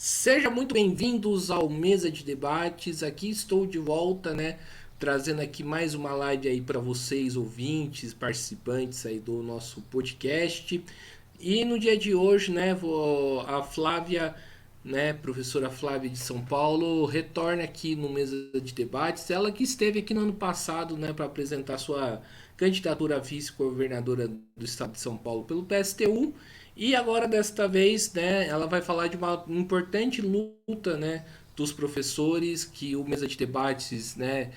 Sejam muito bem-vindos ao Mesa de Debates. Aqui estou de volta, né, trazendo aqui mais uma live aí para vocês, ouvintes, participantes aí do nosso podcast. E no dia de hoje, né, a Flávia, né, professora Flávia de São Paulo, retorna aqui no Mesa de Debates. Ela que esteve aqui no ano passado, né, para apresentar sua candidatura a vice-governadora do estado de São Paulo pelo PSTU. E agora, desta vez, né, ela vai falar de uma importante luta, né, dos professores, que o Mesa de Debates, né,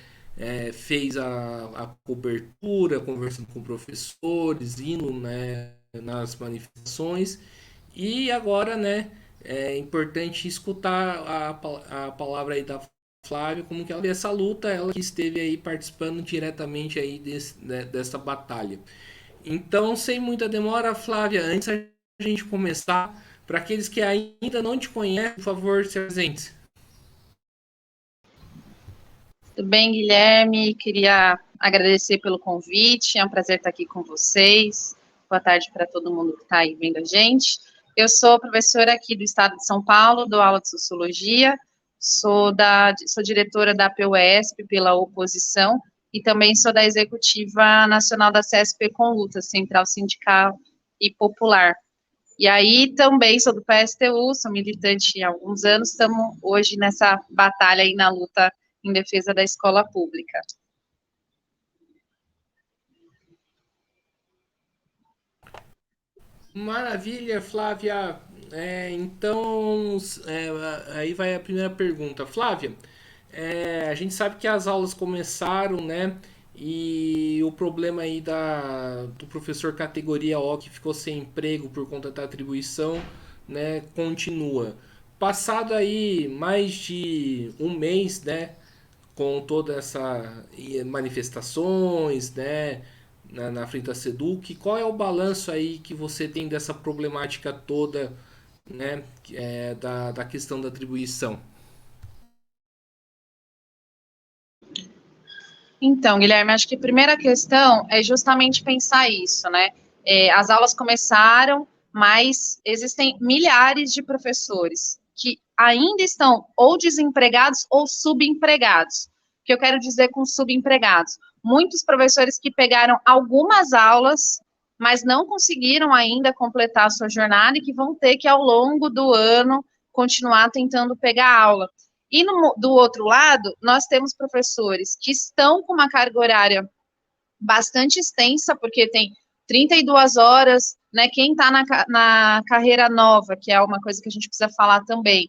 fez a cobertura, conversando com professores, indo, né, nas manifestações. E agora, né, é importante escutar a palavra aí da Flávia, como que ela vê essa luta, ela que esteve aí participando diretamente aí dessa batalha. Então, sem muita demora, Flávia, antes a gente começar, para aqueles que ainda não te conhecem, por favor, se apresente. Tudo bem, Guilherme? Queria agradecer pelo convite, é um prazer estar aqui com vocês. Boa tarde para todo mundo que está aí vendo a gente. Eu sou professora aqui do estado de São Paulo, dou aula de Sociologia, sou diretora da PUESP pela oposição e também sou da Executiva Nacional da CSP com Luta, Central Sindical e Popular. E aí também sou do PSTU, sou militante há alguns anos, estamos hoje nessa batalha aí na luta em defesa da escola pública. Maravilha, Flávia. Então, aí vai a primeira pergunta. Flávia, a gente sabe que as aulas começaram, né? E o problema aí do professor categoria O que ficou sem emprego por conta da atribuição, né, continua. Passado aí mais de um mês, né, com toda essa manifestações, né, na frente da Seduc, qual é o balanço aí que você tem dessa problemática toda, né, da questão da atribuição? Então, Guilherme, acho que a primeira questão é justamente pensar isso, né? As aulas começaram, mas existem milhares de professores que ainda estão ou desempregados ou subempregados. O que eu quero dizer com subempregados? Muitos professores que pegaram algumas aulas, mas não conseguiram ainda completar a sua jornada e que vão ter que, ao longo do ano, continuar tentando pegar aula. E do outro lado, nós temos professores que estão com uma carga horária bastante extensa, porque tem 32 horas, né? Quem está na carreira nova, que é uma coisa que a gente precisa falar também,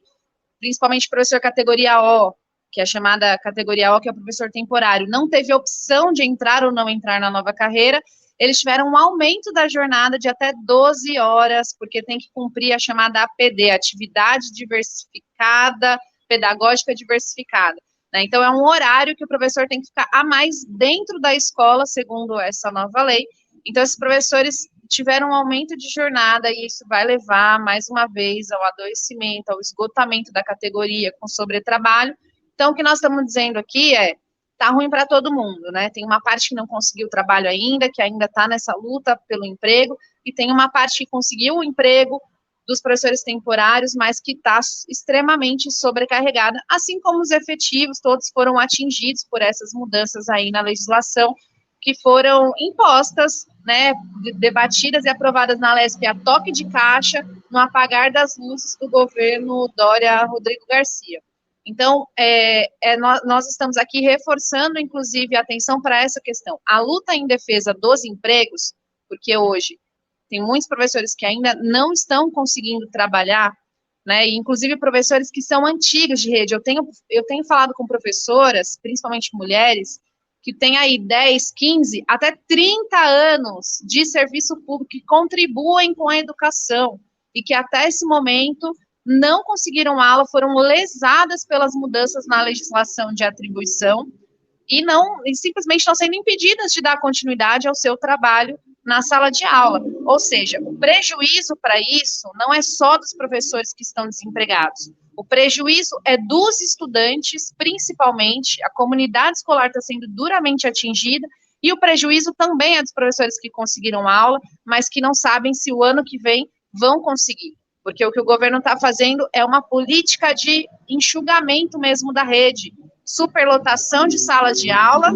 principalmente professor categoria O, que é a chamada categoria O, que é o professor temporário, não teve opção de entrar ou não entrar na nova carreira, eles tiveram um aumento da jornada de até 12 horas, porque tem que cumprir a chamada APD, Atividade Diversificada, Pedagógica Diversificada. Né? Então, é um horário que o professor tem que ficar a mais dentro da escola, segundo essa nova lei. Então, esses professores tiveram um aumento de jornada e isso vai levar, mais uma vez, ao adoecimento, ao esgotamento da categoria com sobretrabalho. Então, o que nós estamos dizendo aqui tá ruim para todo mundo, né? Tem uma parte que não conseguiu trabalho ainda, que ainda está nessa luta pelo emprego, e tem uma parte que conseguiu o emprego dos professores temporários, mas que está extremamente sobrecarregada, assim como os efetivos, todos foram atingidos por essas mudanças aí na legislação, que foram impostas, né, debatidas e aprovadas na LESP a toque de caixa, no apagar das luzes do governo Dória Rodrigo Garcia. Então, nós estamos aqui reforçando, inclusive, a atenção para essa questão. A luta em defesa dos empregos, porque hoje tem muitos professores que ainda não estão conseguindo trabalhar, né, e inclusive professores que são antigos de rede. Eu tenho falado com professoras, principalmente mulheres, que têm aí 10, 15, até 30 anos de serviço público, que contribuem com a educação, e que até esse momento não conseguiram aula, foram lesadas pelas mudanças na legislação de atribuição, e simplesmente estão sendo impedidas de dar continuidade ao seu trabalho na sala de aula. Ou seja, o prejuízo para isso não é só dos professores que estão desempregados. O prejuízo é dos estudantes, principalmente, a comunidade escolar está sendo duramente atingida, e o prejuízo também é dos professores que conseguiram aula, mas que não sabem se o ano que vem vão conseguir. porque o que o governo está fazendo é uma política de enxugamento mesmo da rede, superlotação de salas de aula,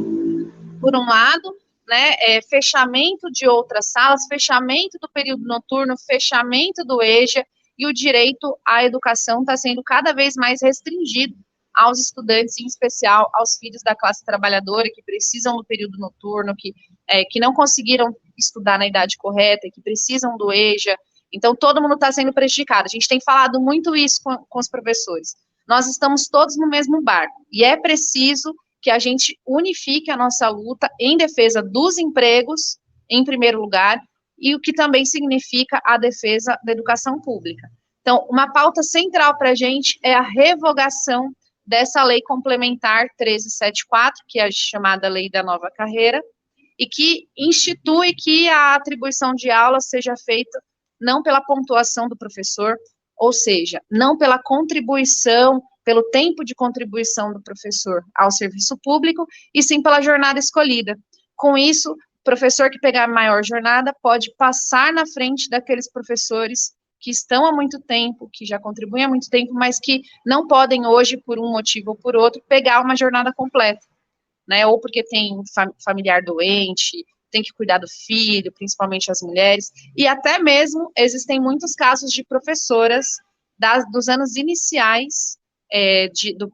por um lado, né, fechamento de outras salas, fechamento do período noturno, fechamento do EJA, e o direito à educação está sendo cada vez mais restringido aos estudantes, em especial aos filhos da classe trabalhadora, que precisam do período noturno, que não conseguiram estudar na idade correta, que precisam do EJA. Então, todo mundo está sendo prejudicado. A gente tem falado muito isso com os professores. Nós estamos todos no mesmo barco, e é preciso que a gente unifique a nossa luta em defesa dos empregos, em primeiro lugar, e o que também significa a defesa da educação pública. Então, uma pauta central para a gente é a revogação dessa lei complementar 1374, que é a chamada Lei da Nova Carreira, e que institui que a atribuição de aula seja feita não pela pontuação do professor, ou seja, não pela contribuição, pelo tempo de contribuição do professor ao serviço público, e sim pela jornada escolhida. Com isso, o professor que pegar maior jornada pode passar na frente daqueles professores que estão há muito tempo, que já contribuem há muito tempo, mas que não podem hoje, por um motivo ou por outro, pegar uma jornada completa, né, ou porque tem familiar doente, tem que cuidar do filho, principalmente as mulheres, e até mesmo existem muitos casos de professoras dos anos iniciais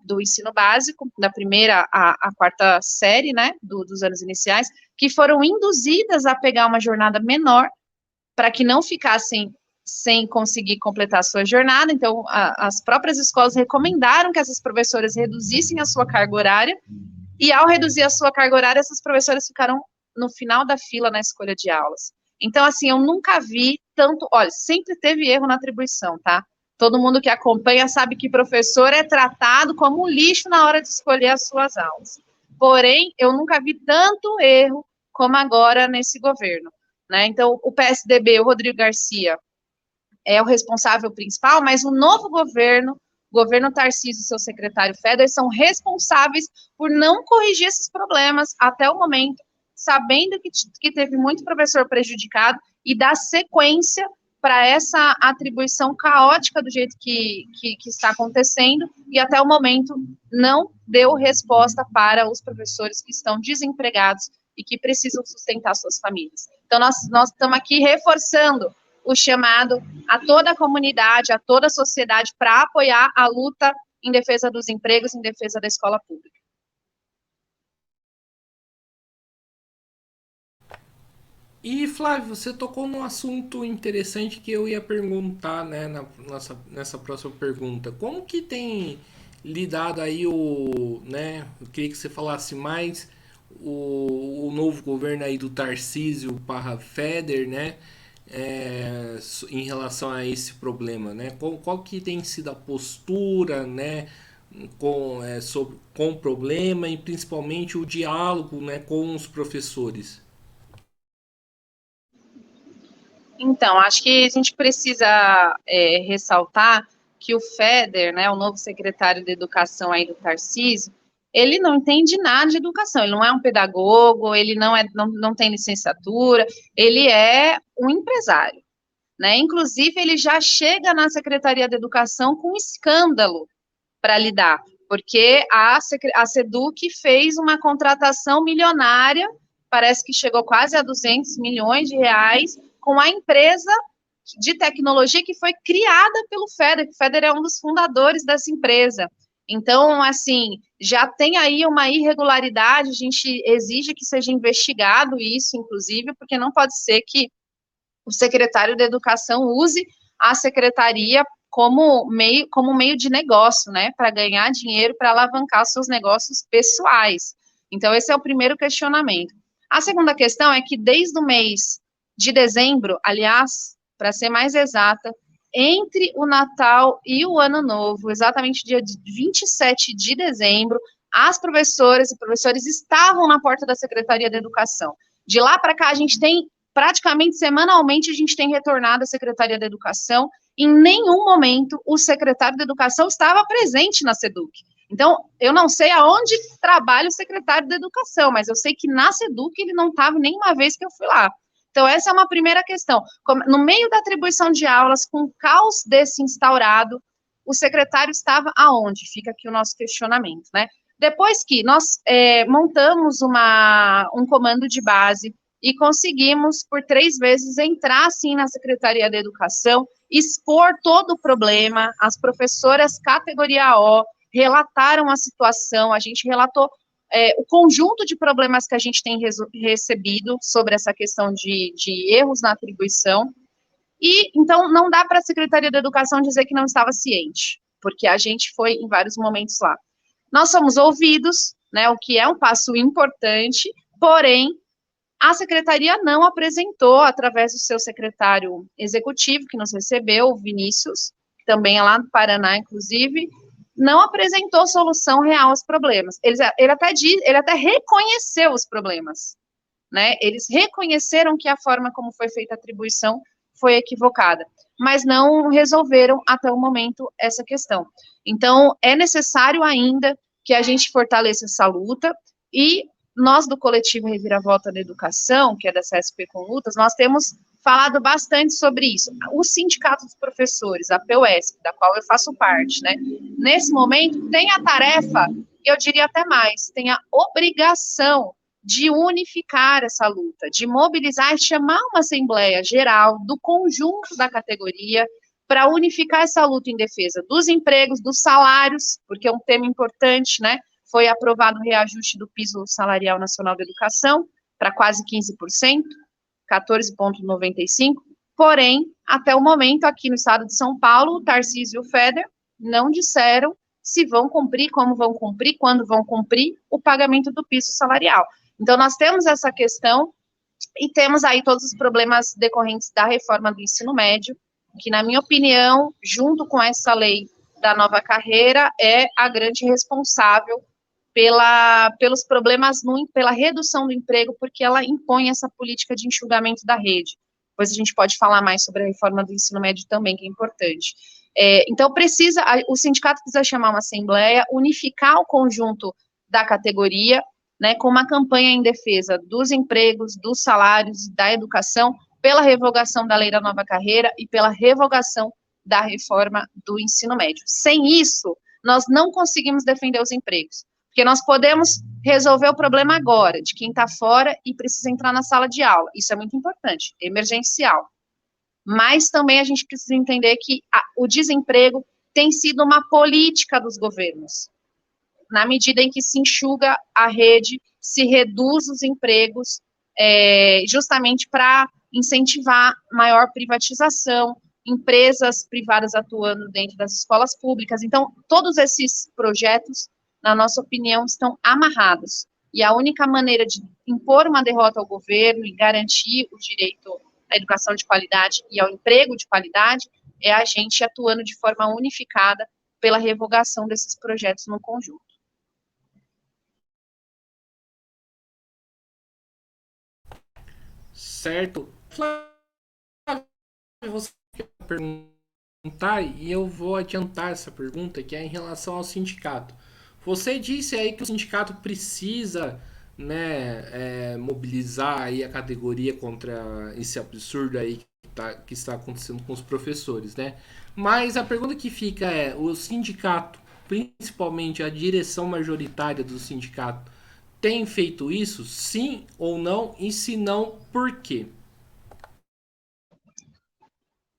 do ensino básico, da primeira à quarta série, né, dos anos iniciais, que foram induzidas a pegar uma jornada menor, para que não ficassem sem conseguir completar a sua jornada. Então, as próprias escolas recomendaram que essas professoras reduzissem a sua carga horária, e ao reduzir a sua carga horária, essas professoras ficaram no final da fila na escolha de aulas. Então, assim, eu nunca vi tanto, olha, sempre teve erro na atribuição, tá? Todo mundo que acompanha sabe que professor é tratado como um lixo na hora de escolher as suas aulas. Porém, eu nunca vi tanto erro como agora nesse governo, né? Então, o PSDB, o Rodrigo Garcia, é o responsável principal, mas o novo governo, o governo Tarcísio e seu secretário Feder, são responsáveis por não corrigir esses problemas até o momento, sabendo que teve muito professor prejudicado, e dar sequência para essa atribuição caótica do jeito que está acontecendo, e até o momento não deu resposta para os professores que estão desempregados e que precisam sustentar suas famílias. Então, nós estamos aqui reforçando o chamado a toda a comunidade, a toda a sociedade, para apoiar a luta em defesa dos empregos, em defesa da escola pública. E, Flávio, você tocou num assunto interessante que eu ia perguntar, né, nessa próxima pergunta. Como que tem lidado aí né, eu queria que você falasse mais, o novo governo aí do Tarcísio Parra Feder, né, em relação a esse problema, né? Qual que tem sido a postura, né, com o problema, e principalmente o diálogo, né, com os professores? Então, acho que a gente precisa ressaltar que o Feder, né, o novo secretário de Educação aí do Tarcísio, ele não entende nada de educação, ele não é um pedagogo, ele não tem licenciatura, ele é um empresário, né? Inclusive, ele já chega na Secretaria de Educação com um escândalo para lidar, porque a SEDUC fez uma contratação milionária, parece que chegou quase a 200 milhões de reais, com a empresa de tecnologia que foi criada pelo Feder, que o Feder é um dos fundadores dessa empresa. Então, assim, já tem aí uma irregularidade, a gente exige que seja investigado isso, inclusive, porque não pode ser que o secretário de Educação use a secretaria como meio de negócio, né, para ganhar dinheiro, para alavancar seus negócios pessoais. Então, esse é o primeiro questionamento. A segunda questão é que desde o mês de dezembro, aliás, para ser mais exata, entre o Natal e o Ano Novo, exatamente dia 27 de dezembro, as professoras e professores estavam na porta da Secretaria de Educação. De lá para cá, a gente tem, praticamente semanalmente, a gente tem retornado à Secretaria de Educação. Em nenhum momento o secretário de Educação estava presente na SEDUC. Então, eu não sei aonde trabalha o secretário de Educação, mas eu sei que na SEDUC ele não estava nenhuma vez que eu fui lá. Então, essa é uma primeira questão. No meio da atribuição de aulas, com o caos desse instaurado, o secretário estava aonde? Fica aqui o nosso questionamento, né? Depois que nós montamos um comando de base e conseguimos, por 3 vezes, entrar, sim, na Secretaria da Educação, expor todo o problema, as professoras categoria O relataram a situação, a gente relatou o conjunto de problemas que a gente tem recebido sobre essa questão de erros na atribuição, e, então, não dá para a Secretaria da Educação dizer que não estava ciente, porque a gente foi em vários momentos lá. Nós somos ouvidos, né, o que é um passo importante, porém, a Secretaria não apresentou, através do seu secretário executivo, que nos recebeu, o Vinícius, que também é lá do Paraná, inclusive, não apresentou solução real aos problemas. Ele até reconheceu os problemas, né? Eles reconheceram que a forma como foi feita a atribuição foi equivocada, mas não resolveram até o momento essa questão. Então, é necessário ainda que a gente fortaleça essa luta, e nós do coletivo Reviravolta da Educação, que é da CSP com Lutas, nós temos falado bastante sobre isso. O Sindicato dos Professores, a PUESP, da qual eu faço parte, né, nesse momento tem a tarefa, eu diria até mais, tem a obrigação de unificar essa luta, de mobilizar e chamar uma assembleia geral do conjunto da categoria para unificar essa luta em defesa dos empregos, dos salários, porque é um tema importante, né? Foi aprovado o reajuste do piso salarial nacional da educação para quase 15%, 14,95%, porém, até o momento, aqui no estado de São Paulo, o Tarcísio e o Feder não disseram se vão cumprir, como vão cumprir, quando vão cumprir o pagamento do piso salarial. Então, nós temos essa questão e temos aí todos os problemas decorrentes da reforma do ensino médio, que, na minha opinião, junto com essa lei da nova carreira, é a grande responsável pelos problemas, pela redução do emprego, porque ela impõe essa política de enxugamento da rede. Depois a gente pode falar mais sobre a reforma do ensino médio também, que é importante. Então, o sindicato precisa chamar uma assembleia, unificar o conjunto da categoria, né, com uma campanha em defesa dos empregos, dos salários e da educação, pela revogação da lei da nova carreira e pela revogação da reforma do ensino médio. Sem isso, nós não conseguimos defender os empregos, porque nós podemos resolver o problema agora, de quem está fora e precisa entrar na sala de aula. Isso é muito importante, emergencial. Mas também a gente precisa entender que o desemprego tem sido uma política dos governos. Na medida em que se enxuga a rede, se reduz os empregos, justamente para incentivar maior privatização, empresas privadas atuando dentro das escolas públicas. Então, todos esses projetos, na nossa opinião, estão amarrados. E a única maneira de impor uma derrota ao governo e garantir o direito à educação de qualidade e ao emprego de qualidade é a gente atuando de forma unificada pela revogação desses projetos no conjunto. Certo. Flávio, você quer perguntar e eu vou adiantar essa pergunta, que é em relação ao sindicato. Você disse aí que o sindicato precisa, né, mobilizar aí a categoria contra esse absurdo aí que está acontecendo com os professores, né? Mas a pergunta que fica é, o sindicato, principalmente a direção majoritária do sindicato, tem feito isso, sim ou não? E se não, por quê?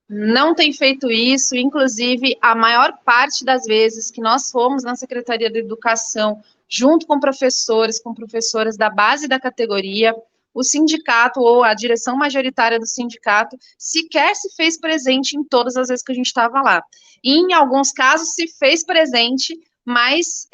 Não tem feito isso, inclusive, a maior parte das vezes que nós fomos na Secretaria da Educação, junto com professores, com professoras da base da categoria, o sindicato ou a direção majoritária do sindicato sequer se fez presente em todas as vezes que a gente estava lá. E, em alguns casos, se fez presente, mas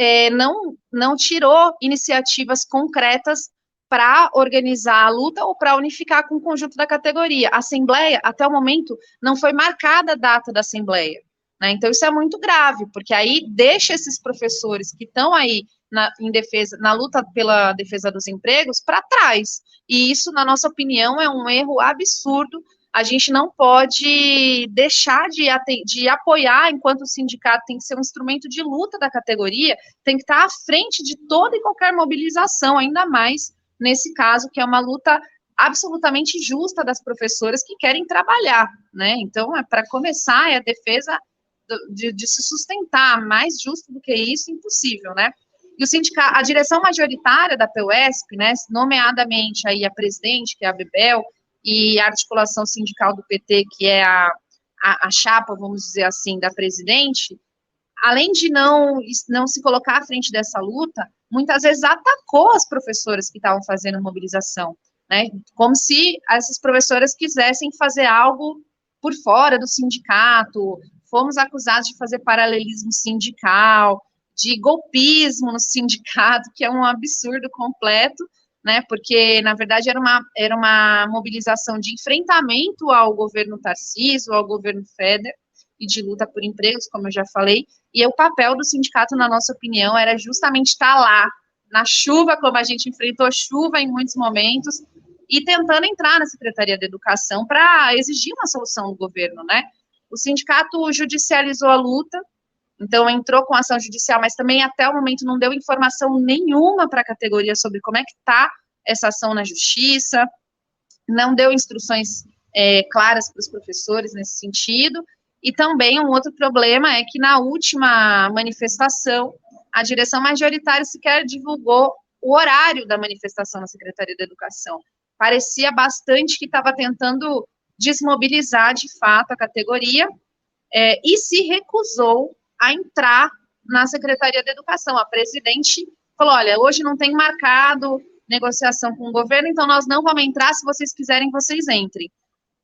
não tirou iniciativas concretas para organizar a luta ou para unificar com o conjunto da categoria. A Assembleia, até o momento, não foi marcada a data da Assembleia, né? Então, isso é muito grave, porque aí deixa esses professores que estão aí na luta pela defesa dos empregos para trás. E isso, na nossa opinião, é um erro absurdo. A gente não pode deixar de apoiar, enquanto o sindicato tem que ser um instrumento de luta da categoria, tem que estar à frente de toda e qualquer mobilização, ainda mais nesse caso, que é uma luta absolutamente justa das professoras que querem trabalhar, né? Então, para começar, é a defesa de se sustentar, mais justo do que isso, impossível, né? E o sindicato, a direção majoritária da PUESP, né, nomeadamente aí a presidente, que é a Bebel, e a articulação sindical do PT, que é a chapa, vamos dizer assim, da presidente, além de não se colocar à frente dessa luta, muitas vezes atacou as professoras que estavam fazendo mobilização, né? Como se essas professoras quisessem fazer algo por fora do sindicato. Fomos acusados de fazer paralelismo sindical, de golpismo no sindicato, que é um absurdo completo, né? Porque, na verdade, era uma mobilização de enfrentamento ao governo Tarcísio, ao governo Feder, e de luta por empregos, como eu já falei, e o papel do sindicato, na nossa opinião, era justamente estar lá, na chuva, como a gente enfrentou chuva em muitos momentos, e tentando entrar na Secretaria de Educação para exigir uma solução do governo, né? O sindicato judicializou a luta, então entrou com ação judicial, mas também até o momento não deu informação nenhuma para a categoria sobre como é que está essa ação na justiça, não deu instruções claras para os professores nesse sentido, e também um outro problema é que na última manifestação, a direção majoritária sequer divulgou o horário da manifestação na Secretaria da Educação. Parecia bastante que estava tentando desmobilizar, de fato, a categoria, e se recusou a entrar na Secretaria da Educação. A presidente falou, olha, hoje não tem marcado negociação com o governo, então nós não vamos entrar, se vocês quiserem, vocês entrem.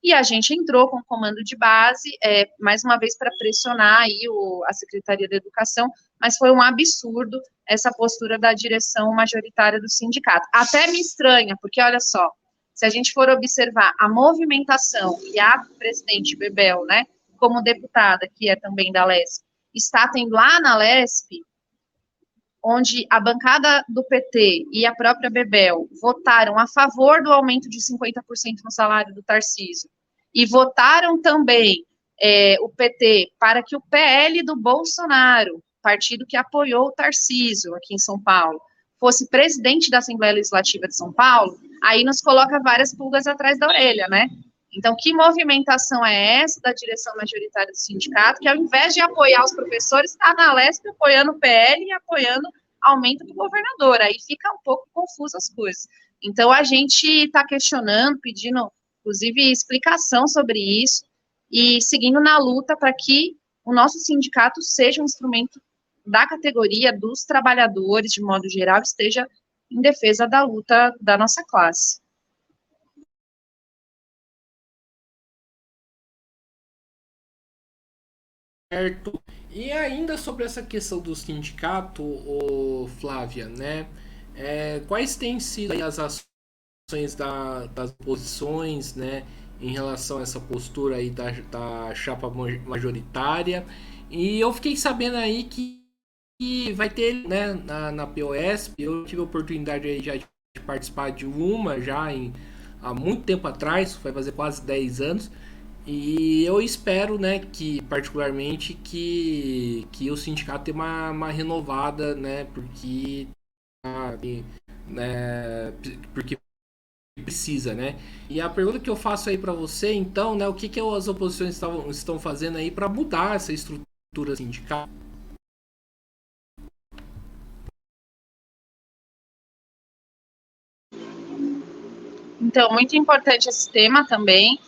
E a gente entrou com o comando de base, mais uma vez para pressionar aí a Secretaria da Educação, mas foi um absurdo essa postura da direção majoritária do sindicato. Até me estranha, porque olha só, se a gente for observar a movimentação e a presidente Bebel, né, como deputada, que é também da LESP, está tendo lá na LESP, onde a bancada do PT e a própria Bebel votaram a favor do aumento de 50% no salário do Tarcísio, e votaram também o PT para que o PL do Bolsonaro, partido que apoiou o Tarcísio aqui em São Paulo, fosse presidente da Assembleia Legislativa de São Paulo, aí nos coloca várias pulgas atrás da orelha, né? Então, que movimentação é essa da direção majoritária do sindicato, que ao invés de apoiar os professores, está na LESP apoiando o PL e apoiando aumento do governador, aí fica um pouco confuso as coisas. Então, a gente está questionando, pedindo, inclusive, explicação sobre isso, e seguindo na luta para que o nosso sindicato seja um instrumento da categoria dos trabalhadores, de modo geral, esteja em defesa da luta da nossa classe. Certo. E ainda sobre essa questão do sindicato, Flávia, né? Quais têm sido aí as ações das oposições, né, em relação a essa postura aí da chapa majoritária? E eu fiquei sabendo aí que vai ter, né, na POSP, eu tive a oportunidade aí já de participar de uma já há muito tempo atrás, vai fazer quase 10 anos. E eu espero, né, que particularmente que o sindicato tenha uma renovada, né, né, porque precisa, né? E a pergunta que eu faço aí para você, então, né, o que as oposições estão fazendo aí para mudar essa estrutura sindical? Então, muito importante esse tema também.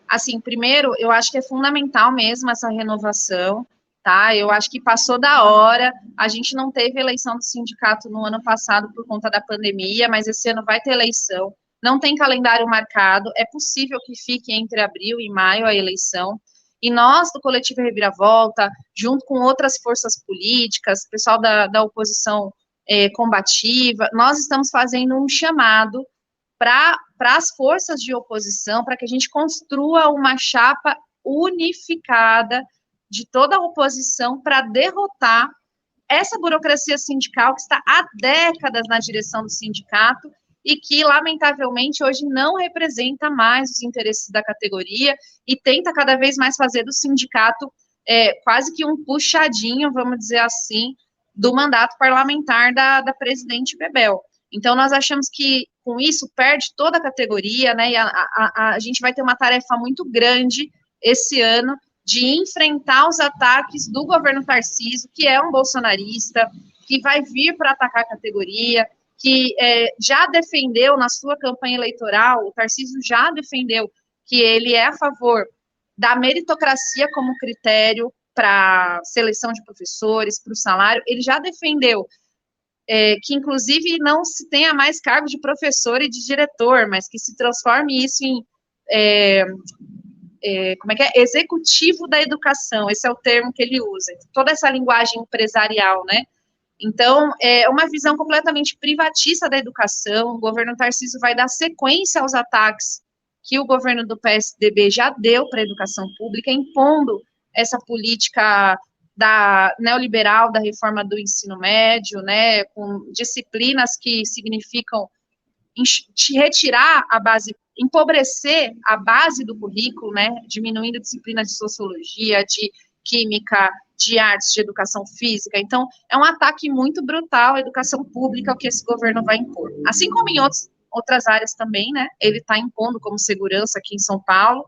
Assim, primeiro, eu acho que é fundamental mesmo essa renovação, tá? Eu acho que passou da hora. A gente não teve eleição do sindicato no ano passado por conta da pandemia, mas esse ano vai ter eleição. Não tem calendário marcado. É possível que fique entre abril e maio a eleição. E nós, do Coletivo Reviravolta, junto com outras forças políticas, pessoal da oposição combativa, nós estamos fazendo um chamado para as forças de oposição, para que a gente construa uma chapa unificada de toda a oposição para derrotar essa burocracia sindical que está há décadas na direção do sindicato e que, lamentavelmente, hoje não representa mais os interesses da categoria e tenta cada vez mais fazer do sindicato quase que um puxadinho, vamos dizer assim, do mandato parlamentar da presidente Bebel. Então, nós achamos que, com isso, perde toda a categoria, né, e a gente vai ter uma tarefa muito grande esse ano de enfrentar os ataques do governo Tarcísio, que é um bolsonarista, que vai vir para atacar a categoria, que já defendeu na sua campanha eleitoral, o Tarcísio já defendeu que ele é a favor da meritocracia como critério para seleção de professores, para o salário, ele já defendeu que, inclusive, não se tenha mais cargo de professor e de diretor, mas que se transforme isso em, executivo da educação, esse é o termo que ele usa, toda essa linguagem empresarial, né? Então, é uma visão completamente privatista da educação, o governo Tarcísio vai dar sequência aos ataques que o governo do PSDB já deu para a educação pública, impondo essa política neoliberal da reforma do ensino médio, né, com disciplinas que significam retirar a base, empobrecer a base do currículo, né, diminuindo disciplinas de sociologia, de química, de artes, de educação física. Então, é um ataque muito brutal à educação pública, o que esse governo vai impor. Assim como em outras áreas também, né, ele está impondo como segurança aqui em São Paulo,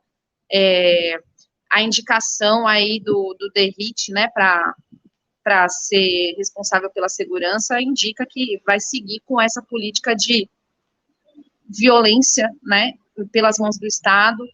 a indicação aí do DERIT, né, para ser responsável pela segurança, indica que vai seguir com essa política de violência, né, pelas mãos do Estado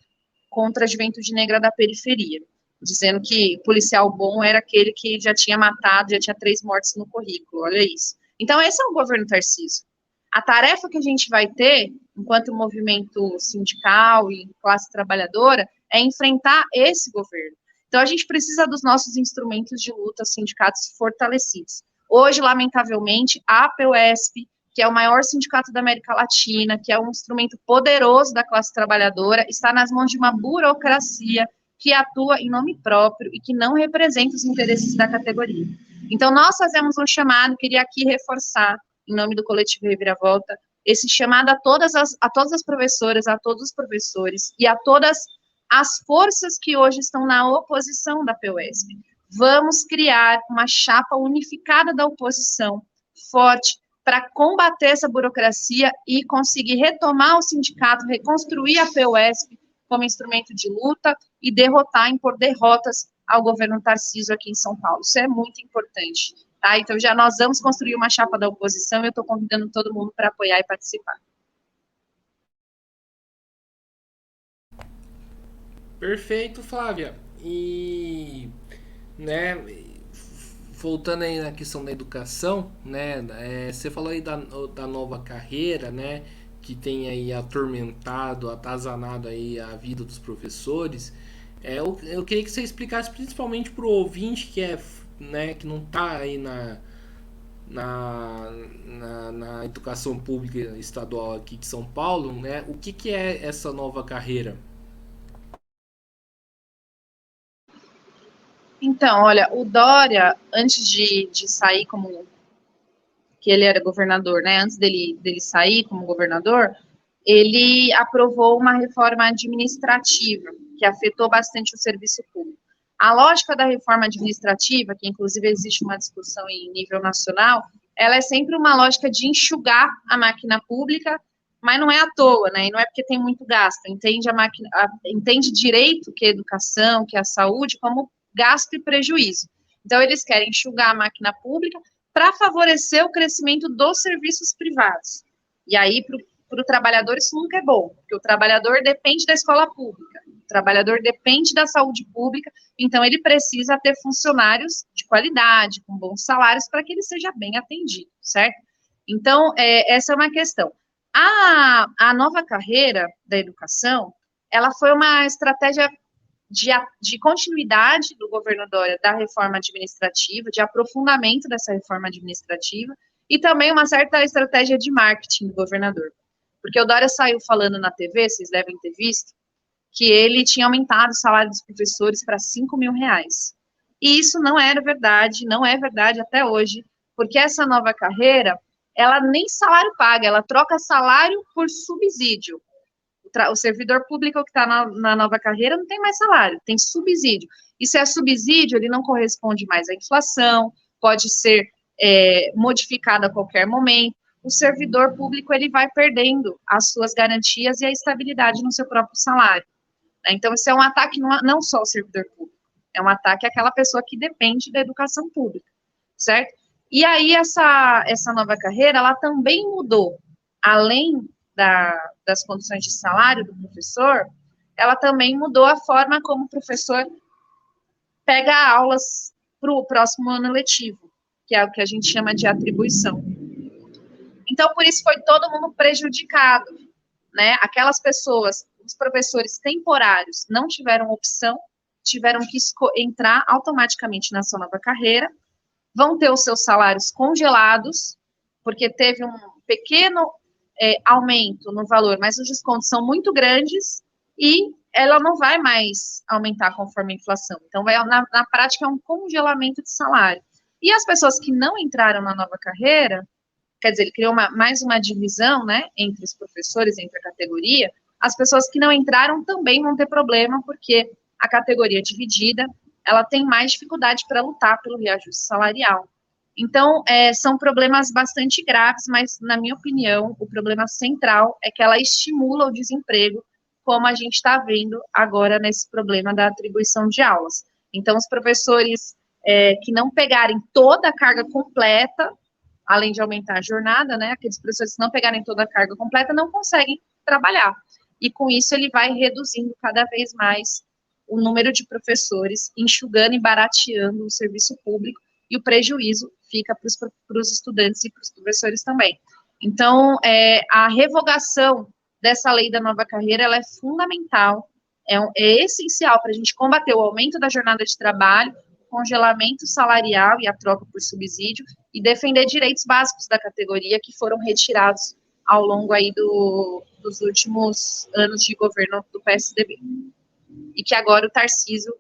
contra a juventude negra da periferia, dizendo que policial bom era aquele que já tinha matado, já tinha 3 mortes no currículo, olha isso. Então, esse é o governo Tarcísio. A tarefa que a gente vai ter, enquanto movimento sindical e classe trabalhadora, é enfrentar esse governo. Então, a gente precisa dos nossos instrumentos de luta, sindicatos fortalecidos. Hoje, lamentavelmente, a APUESP, que é o maior sindicato da América Latina, que é um instrumento poderoso da classe trabalhadora, está nas mãos de uma burocracia que atua em nome próprio e que não representa os interesses da categoria. Então, nós fazemos um chamado, queria aqui reforçar, em nome do Coletivo Reviravolta, esse chamado a todas as professoras, a todos os professores e a todas as forças que hoje estão na oposição da PUESP. Vamos criar uma chapa unificada da oposição, forte, para combater essa burocracia e conseguir retomar o sindicato, reconstruir a PUESP como instrumento de luta e derrotar, impor derrotas ao governo Tarcísio aqui em São Paulo. Isso é muito importante. Tá? Então, já nós vamos construir uma chapa da oposição e eu estou convidando todo mundo para apoiar e participar. Perfeito, Flávia. E, né, voltando aí na questão da educação, né, você falou aí da nova carreira, né, que tem aí atormentado, atazanado aí a vida dos professores. Eu queria que você explicasse principalmente para o ouvinte que né, que não está aí na educação pública estadual aqui de São Paulo, né, o que é essa nova carreira? Então, olha, o Dória, antes de sair como que ele era governador, né, antes dele sair como governador, ele aprovou uma reforma administrativa que afetou bastante o serviço público. A lógica da reforma administrativa, que inclusive existe uma discussão em nível nacional, ela é sempre uma lógica de enxugar a máquina pública, mas não é à toa, né? E não é porque tem muito gasto. Entende direito que a educação, que a saúde, como gasto e prejuízo. Então, eles querem enxugar a máquina pública para favorecer o crescimento dos serviços privados. E aí, para o trabalhador, isso nunca é bom, porque o trabalhador depende da escola pública, o trabalhador depende da saúde pública, então ele precisa ter funcionários de qualidade, com bons salários, para que ele seja bem atendido, certo? Então, essa é uma questão. A nova carreira da educação, ela foi uma estratégia de continuidade do governo Dória da reforma administrativa, de aprofundamento dessa reforma administrativa, e também uma certa estratégia de marketing do governador. Porque o Dória saiu falando na TV, vocês devem ter visto, que ele tinha aumentado o salário dos professores para R$ 5.000. E isso não era verdade, não é verdade até hoje, porque essa nova carreira, ela nem salário paga, ela troca salário por subsídio. O servidor público que está na nova carreira não tem mais salário, tem subsídio. E se é subsídio, ele não corresponde mais à inflação, pode ser modificado a qualquer momento. o servidor público ele vai perdendo as suas garantias e a estabilidade no seu próprio salário. Então, isso é um ataque não só ao servidor público, é um ataque àquela pessoa que depende da educação pública, certo? E aí, essa nova carreira, ela também mudou, além das condições de salário do professor, ela também mudou a forma como o professor pega aulas para o próximo ano letivo, que é o que a gente chama de atribuição. Então, por isso foi todo mundo prejudicado, né? Aquelas pessoas, os professores temporários, não tiveram opção, tiveram que entrar automaticamente na sua nova carreira, vão ter os seus salários congelados, porque teve um pequeno aumento no valor, mas os descontos são muito grandes e ela não vai mais aumentar conforme a inflação. Então, na prática, é um congelamento de salário. E as pessoas que não entraram na nova carreira, quer dizer, ele criou mais uma divisão, né, entre os professores, entre a categoria, as pessoas que não entraram também vão ter problema, porque a categoria dividida, ela tem mais dificuldade para lutar pelo reajuste salarial. Então, são problemas bastante graves, mas, na minha opinião, o problema central é que ela estimula o desemprego, como a gente está vendo agora nesse problema da atribuição de aulas. Então, os professores que não pegarem toda a carga completa, além de aumentar a jornada, né, aqueles professores que não pegarem toda a carga completa não conseguem trabalhar. E com isso ele vai reduzindo cada vez mais o número de professores, enxugando e barateando o serviço público, e o prejuízo fica para os estudantes e para os professores também. Então, a revogação dessa lei da nova carreira, ela é fundamental, é essencial para a gente combater o aumento da jornada de trabalho, congelamento salarial e a troca por subsídio, e defender direitos básicos da categoria que foram retirados ao longo aí dos últimos anos de governo do PSDB. E que agora o Tarcísio,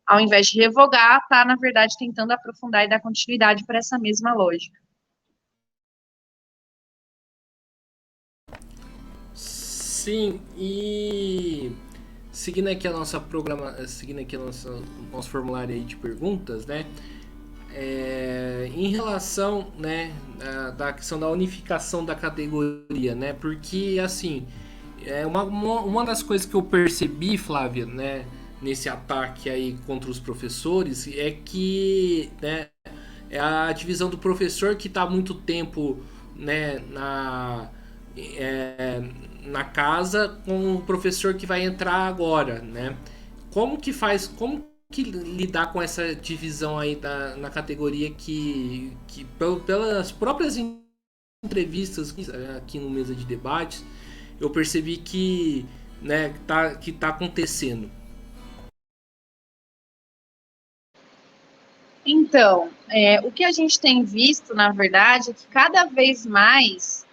ao invés de revogar, está, na verdade, tentando aprofundar e dar continuidade para essa mesma lógica. Sim, e seguindo aqui nosso formulário aí de perguntas, né? Em relação, né, da questão da unificação da categoria, né? Porque assim, uma das coisas que eu percebi, Flávia, né, nesse ataque aí contra os professores é que, né, é a divisão do professor que está há muito tempo, né, na casa com o professor que vai entrar agora, né? Como que lidar com essa divisão aí na categoria que pelas próprias entrevistas aqui no Mesa de Debates, eu percebi que, né, que tá acontecendo. Então, o que a gente tem visto, na verdade, é que cada vez mais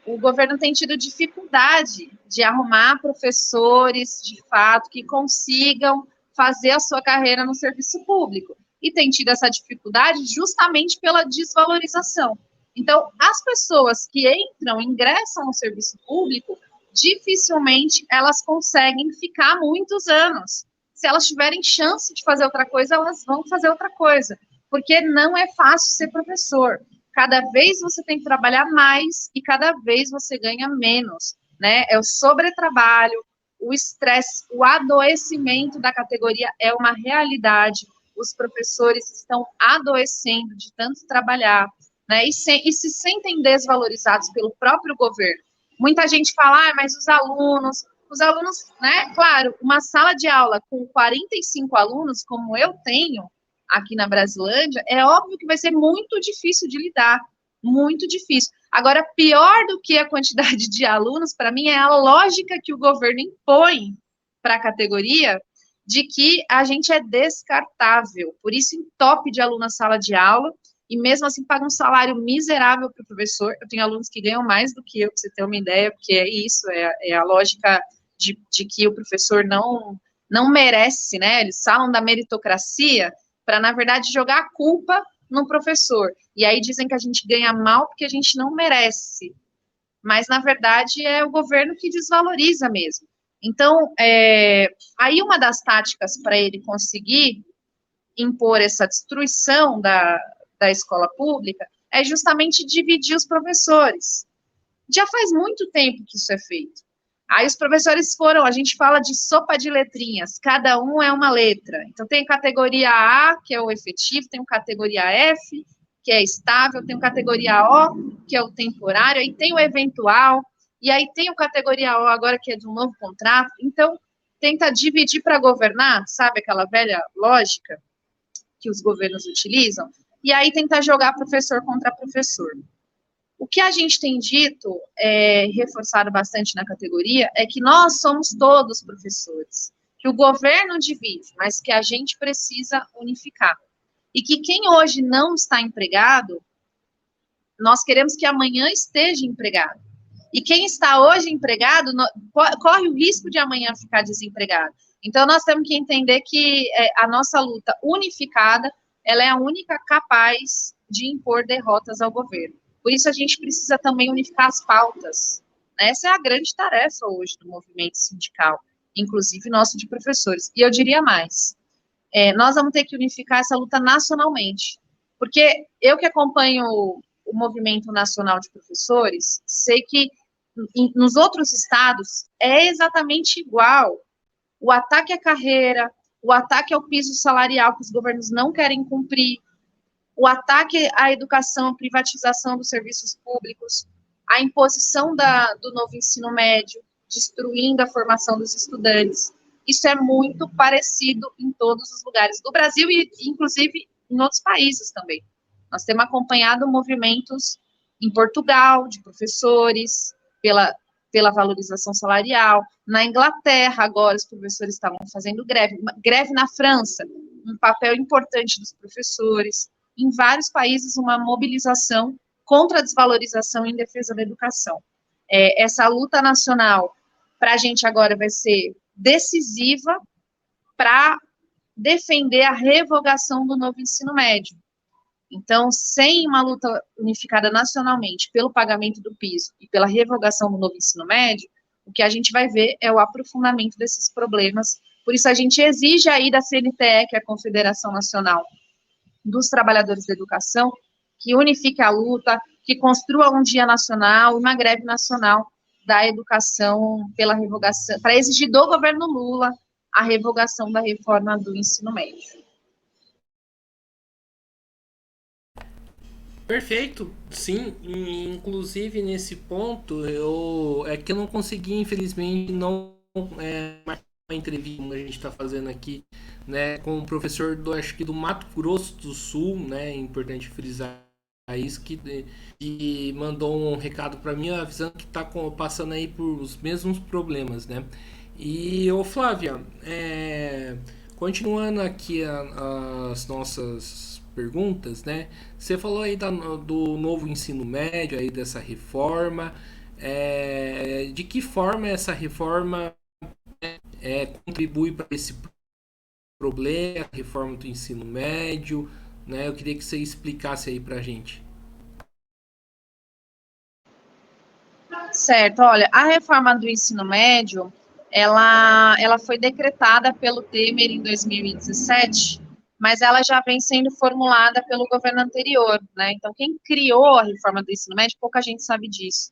o governo tem tido dificuldade de arrumar professores, de fato, que consigam fazer a sua carreira no serviço público. E tem tido essa dificuldade justamente pela desvalorização. Então, as pessoas que ingressam no serviço público, dificilmente elas conseguem ficar muitos anos. Se elas tiverem chance de fazer outra coisa, elas vão fazer outra coisa, porque não é fácil ser professor. Cada vez você tem que trabalhar mais e cada vez você ganha menos, né? É o sobretrabalho, o estresse, o adoecimento da categoria é uma realidade. Os professores estão adoecendo de tanto trabalhar, né? E se sentem desvalorizados pelo próprio governo. Muita gente fala, mas os alunos, né? Claro, uma sala de aula com 45 alunos, como eu tenho aqui na Brasilândia, é óbvio que vai ser muito difícil de lidar, muito difícil. Agora, pior do que a quantidade de alunos, para mim, é a lógica que o governo impõe para a categoria de que a gente é descartável, por isso entope de aluno na sala de aula, e mesmo assim paga um salário miserável para o professor. Eu tenho alunos que ganham mais do que eu, para você ter uma ideia, porque é isso, é a lógica de que o professor não merece, né? Eles falam da meritocracia para, na verdade, jogar a culpa no professor. E aí dizem que a gente ganha mal porque a gente não merece. Mas, na verdade, é o governo que desvaloriza mesmo. Então, aí uma das táticas para ele conseguir impor essa destruição da escola pública é justamente dividir os professores. Já faz muito tempo que isso é feito. Aí os professores foram, a gente fala de sopa de letrinhas, cada um é uma letra. Então tem categoria A, que é o efetivo, tem categoria F, que é estável, tem categoria O, que é o temporário, aí tem o eventual, e aí tem o categoria O agora, que é de um novo contrato. Então, tenta dividir para governar, sabe aquela velha lógica que os governos utilizam? E aí tenta jogar professor contra professor. O que a gente tem dito, reforçado bastante na categoria, é que nós somos todos professores, que o governo divide, mas que a gente precisa unificar. E que quem hoje não está empregado, nós queremos que amanhã esteja empregado. E quem está hoje empregado, corre o risco de amanhã ficar desempregado. Então, nós temos que entender que a nossa luta unificada, ela é a única capaz de impor derrotas ao governo. Por isso, a gente precisa também unificar as pautas. Essa é a grande tarefa hoje do movimento sindical, inclusive nosso de professores. E eu diria mais, nós vamos ter que unificar essa luta nacionalmente, porque eu que acompanho o movimento nacional de professores, sei que nos outros estados é exatamente igual. O ataque à carreira, o ataque ao piso salarial que os governos não querem cumprir, o ataque à educação, a privatização dos serviços públicos, a imposição do novo ensino médio, destruindo a formação dos estudantes. Isso é muito parecido em todos os lugares do Brasil e, inclusive, em outros países também. Nós temos acompanhado movimentos em Portugal, de professores, pela valorização salarial. Na Inglaterra, agora, os professores estavam fazendo greve na França, um papel importante dos professores. Em vários países, uma mobilização contra a desvalorização em defesa da educação. Essa luta nacional, para a gente agora, vai ser decisiva para defender a revogação do novo ensino médio. Então, sem uma luta unificada nacionalmente pelo pagamento do piso e pela revogação do novo ensino médio, o que a gente vai ver é o aprofundamento desses problemas. Por isso, a gente exige aí da CNTE, que é a Confederação Nacional dos Trabalhadores da Educação, que unifique a luta, que construa um dia nacional, uma greve nacional da educação pela revogação, para exigir do governo Lula a revogação da reforma do ensino médio. Perfeito, sim. Inclusive nesse ponto, é que eu não consegui, infelizmente, não marcar uma entrevista como a gente está fazendo aqui, né, com o professor acho que do Mato Grosso do Sul, né, é importante frisar isso, que mandou um recado para mim avisando que está passando aí por os mesmos problemas, né. E, ô Flávia, continuando aqui as nossas perguntas, né? Você falou aí do novo ensino médio, aí dessa reforma. De que forma essa reforma contribui para esse problema, a reforma do ensino médio, né? Eu queria que você explicasse aí para a gente. Certo, olha, a reforma do ensino médio, ela foi decretada pelo Temer em 2017, mas ela já vem sendo formulada pelo governo anterior, né? Então, quem criou a reforma do ensino médio, pouca gente sabe disso.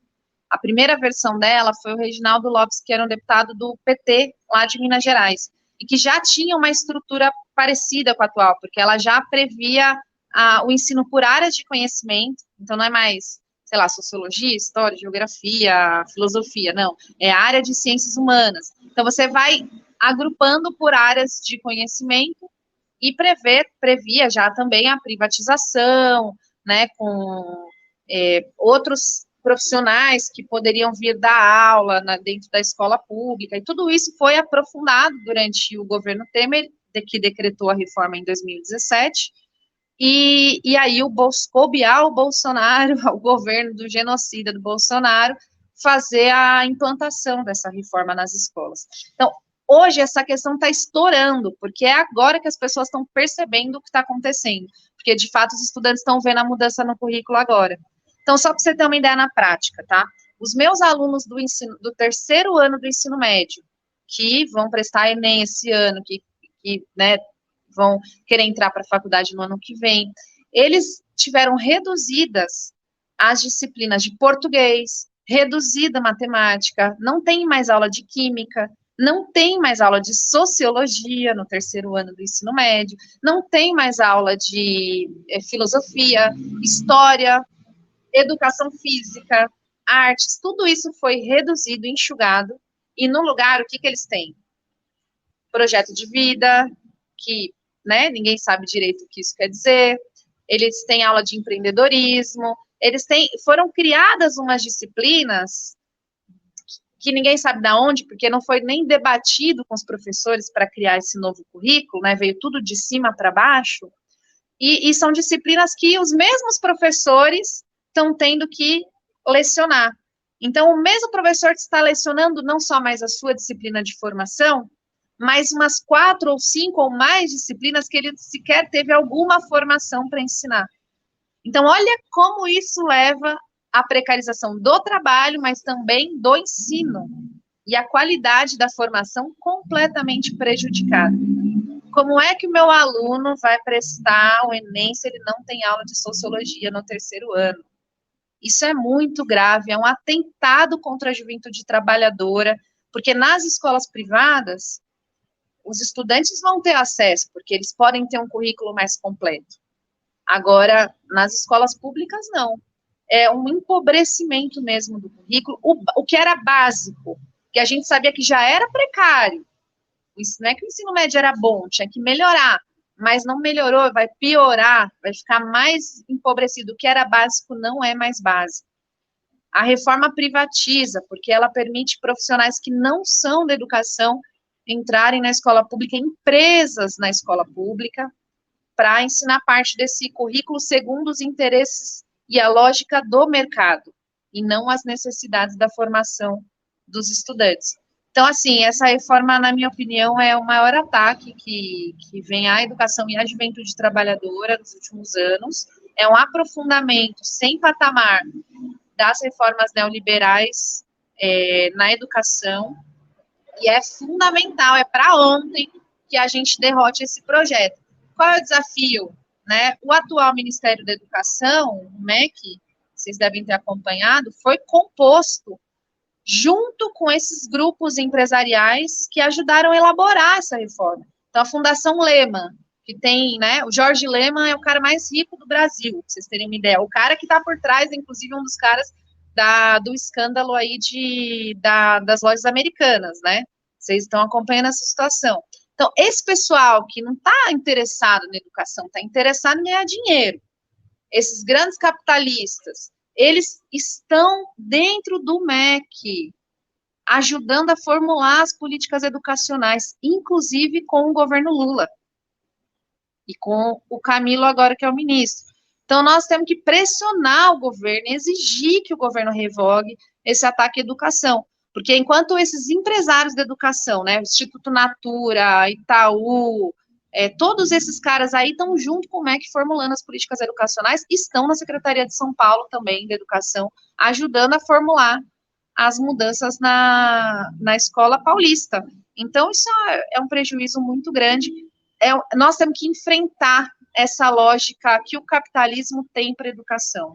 A primeira versão dela foi o Reginaldo Lopes, que era um deputado do PT, lá de Minas Gerais, e que já tinha uma estrutura parecida com a atual, porque ela já previa o ensino por áreas de conhecimento, então não é mais, sei lá, sociologia, história, geografia, filosofia, não, é a área de ciências humanas. Então, você vai agrupando por áreas de conhecimento e previa já também a privatização, né, com outros profissionais que poderiam vir dar aula dentro da escola pública, e tudo isso foi aprofundado durante o governo Temer, que decretou a reforma em 2017, e aí coube ao Bolsonaro, ao governo do genocida do Bolsonaro, fazer a implantação dessa reforma nas escolas. Então, hoje essa questão está estourando, porque é agora que as pessoas estão percebendo o que está acontecendo, porque de fato os estudantes estão vendo a mudança no currículo agora. Então, só para você ter uma ideia na prática, tá? Os meus alunos do terceiro ano do ensino médio, que vão prestar Enem esse ano, que né, vão querer entrar para a faculdade no ano que vem, eles tiveram reduzidas as disciplinas de português, reduzida matemática, não tem mais aula de química, não tem mais aula de sociologia no terceiro ano do ensino médio, não tem mais aula de filosofia, história, educação física, artes, tudo isso foi reduzido, enxugado, e no lugar, o que eles têm? Projeto de vida, que, né, ninguém sabe direito o que isso quer dizer, eles têm aula de empreendedorismo, foram criadas umas disciplinas que ninguém sabe de onde, porque não foi nem debatido com os professores para criar esse novo currículo, né, veio tudo de cima para baixo, e são disciplinas que os mesmos professores estão tendo que lecionar. Então, o mesmo professor que está lecionando não só mais a sua disciplina de formação, mas umas 4 ou 5 ou mais disciplinas que ele sequer teve alguma formação para ensinar. Então, olha como isso leva à precarização do trabalho, mas também do ensino, e a qualidade da formação completamente prejudicada. Como é que o meu aluno vai prestar o Enem se ele não tem aula de sociologia no terceiro ano? Isso é muito grave, é um atentado contra a juventude trabalhadora, porque nas escolas privadas, os estudantes vão ter acesso, porque eles podem ter um currículo mais completo. Agora, nas escolas públicas, não. É um empobrecimento mesmo do currículo, o que era básico, que a gente sabia que já era precário. Não é que o ensino médio era bom, tinha que melhorar, mas não melhorou, vai piorar, vai ficar mais empobrecido. O que era básico não é mais básico. A reforma privatiza, porque ela permite profissionais que não são da educação entrarem na escola pública, empresas na escola pública, para ensinar parte desse currículo segundo os interesses e a lógica do mercado, e não as necessidades da formação dos estudantes. Então, assim, essa reforma, na minha opinião, é o maior ataque que vem à educação e à juventude trabalhadora nos últimos anos, é um aprofundamento sem patamar das reformas neoliberais na educação, e é fundamental, é para ontem que a gente derrote esse projeto. Qual é o desafio? Né? O atual Ministério da Educação, o MEC, vocês devem ter acompanhado, foi composto junto com esses grupos empresariais que ajudaram a elaborar essa reforma. Então, a Fundação Lehman, que tem, né, o Jorge Lehman é o cara mais rico do Brasil, pra vocês terem uma ideia, o cara que está por trás, inclusive, um dos caras do escândalo aí das lojas americanas, né? Vocês estão acompanhando essa situação. Então, esse pessoal que não está interessado na educação, está interessado em ganhar dinheiro, esses grandes capitalistas, eles estão dentro do MEC, ajudando a formular as políticas educacionais, inclusive com o governo Lula, e com o Camilo agora, que é o ministro. Então, nós temos que pressionar o governo, exigir que o governo revogue esse ataque à educação, porque enquanto esses empresários da educação, né, Instituto Natura, Itaú, todos esses caras aí estão junto com o MEC formulando as políticas educacionais, estão na Secretaria de São Paulo também, da Educação, ajudando a formular as mudanças na escola paulista. Então, isso é um prejuízo muito grande. Nós temos que enfrentar essa lógica que o capitalismo tem para a educação,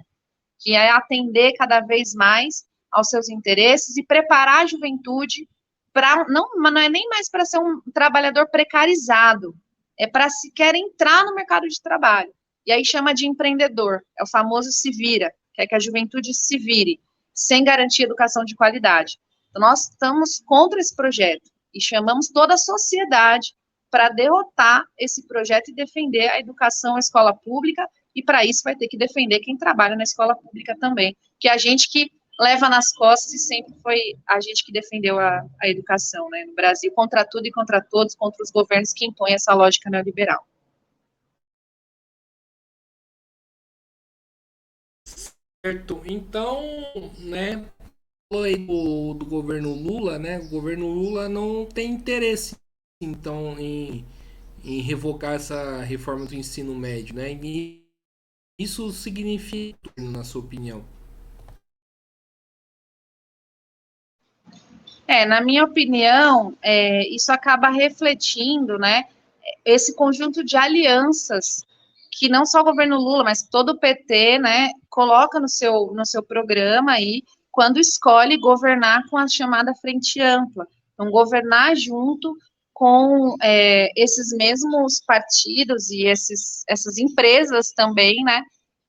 que é atender cada vez mais aos seus interesses e preparar a juventude para, não é nem mais para ser um trabalhador precarizado, é para sequer entrar no mercado de trabalho. E aí chama de empreendedor, é o famoso se vira, que é que a juventude se vire, sem garantir educação de qualidade. Então, nós estamos contra esse projeto e chamamos toda a sociedade para derrotar esse projeto e defender a educação, a escola pública, e para isso vai ter que defender quem trabalha na escola pública também, que é a gente que leva nas costas e sempre foi a gente que defendeu a educação, né, no Brasil, contra tudo e contra todos, contra os governos que impõem essa lógica neoliberal. Certo. Então, né, falou aí do governo Lula, né? O governo Lula não tem interesse, então, em revogar essa reforma do ensino médio, né? E isso significa, na sua opinião? Na minha opinião, isso acaba refletindo, né, esse conjunto de alianças que não só o governo Lula, mas todo o PT, né, coloca no seu programa aí, quando escolhe governar com a chamada frente ampla. Então, governar junto com esses mesmos partidos e essas empresas também, né,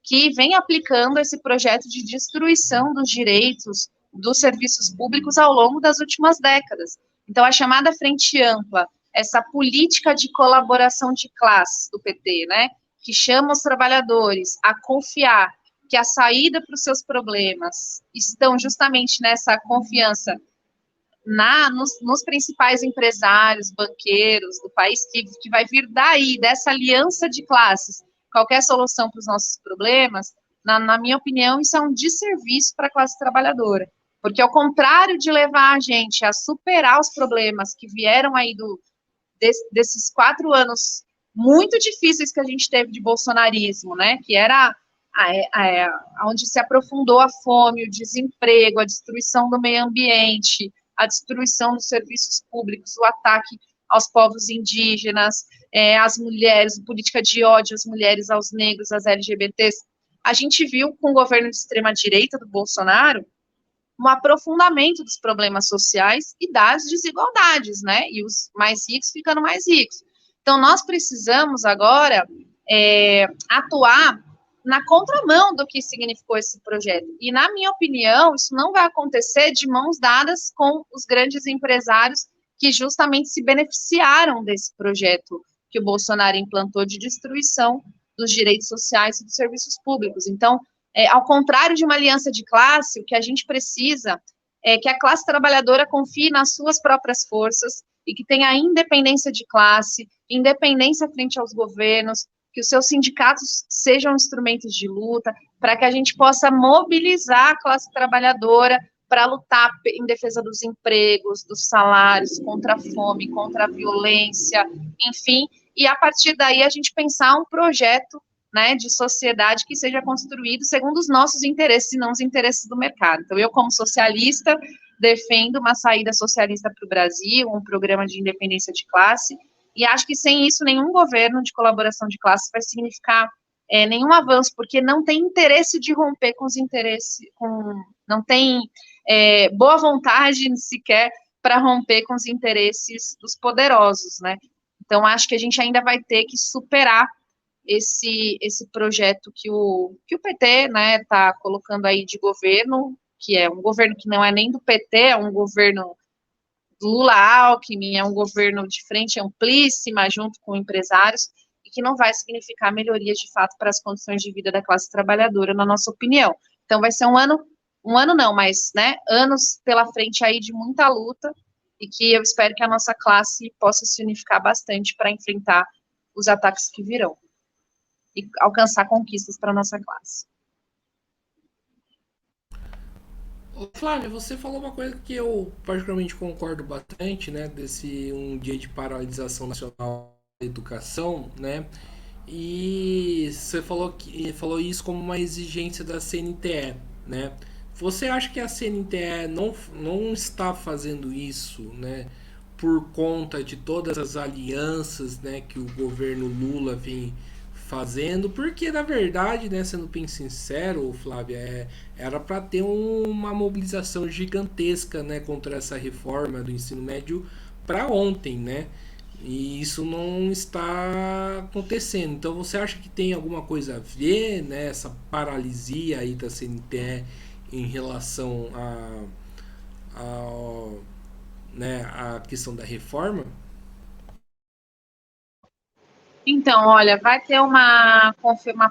que vem aplicando esse projeto de destruição dos direitos dos serviços públicos ao longo das últimas décadas. Então, a chamada frente ampla, essa política de colaboração de classes do PT, né, que chama os trabalhadores a confiar que a saída para os seus problemas estão justamente nessa confiança nos principais empresários, banqueiros do país, que vai vir daí, dessa aliança de classes, qualquer solução para os nossos problemas, na minha opinião, isso é um desserviço para a classe trabalhadora. Porque, ao contrário de levar a gente a superar os problemas que vieram aí desses 4 anos muito difíceis que a gente teve de bolsonarismo, né, que era onde se aprofundou a fome, o desemprego, a destruição do meio ambiente, a destruição dos serviços públicos, o ataque aos povos indígenas, às mulheres, política de ódio às mulheres, aos negros, às LGBTs. A gente viu com o governo de extrema-direita do Bolsonaro um aprofundamento dos problemas sociais e das desigualdades, né? E os mais ricos ficando mais ricos. Então, nós precisamos agora atuar na contramão do que significou esse projeto. E, na minha opinião, isso não vai acontecer de mãos dadas com os grandes empresários que justamente se beneficiaram desse projeto que o Bolsonaro implantou de destruição dos direitos sociais e dos serviços públicos. Então, ao contrário de uma aliança de classe, o que a gente precisa é que a classe trabalhadora confie nas suas próprias forças e que tenha independência de classe, independência frente aos governos, que os seus sindicatos sejam instrumentos de luta, para que a gente possa mobilizar a classe trabalhadora para lutar em defesa dos empregos, dos salários, contra a fome, contra a violência, enfim, e a partir daí a gente pensar um projeto, né, de sociedade que seja construído segundo os nossos interesses e não os interesses do mercado. Então, eu, como socialista, defendo uma saída socialista para o Brasil, um programa de independência de classe, e acho que sem isso nenhum governo de colaboração de classe vai significar nenhum avanço, porque não tem interesse de romper com os interesses, não tem boa vontade sequer para romper com os interesses dos poderosos, né? Então, acho que a gente ainda vai ter que superar esse projeto que o PT, né, está colocando aí de governo, que é um governo que não é nem do PT, é um governo do Lula-Alckmin, é um governo de frente amplíssima, junto com empresários, e que não vai significar melhorias de fato para as condições de vida da classe trabalhadora, na nossa opinião. Então, vai ser um ano não, mas, né, anos pela frente aí de muita luta, e que eu espero que a nossa classe possa se unificar bastante para enfrentar os ataques que virão e alcançar conquistas para a nossa classe. Ô, Flávia, você falou uma coisa que eu particularmente concordo bastante, né? Desse um dia de paralisação nacional da educação, né? E você falou isso como uma exigência da CNTE, né? Você acha que a CNTE não está fazendo isso, né? Por conta de todas as alianças, né, que o governo Lula vem fazendo, porque na verdade, né, sendo bem sincero, Flávia, era para ter uma mobilização gigantesca, né, contra essa reforma do ensino médio para ontem, né? E isso não está acontecendo. Então você acha que tem alguma coisa a ver, né, essa paralisia aí da CNTE em relação né, a questão da reforma? Então, olha, vai ter uma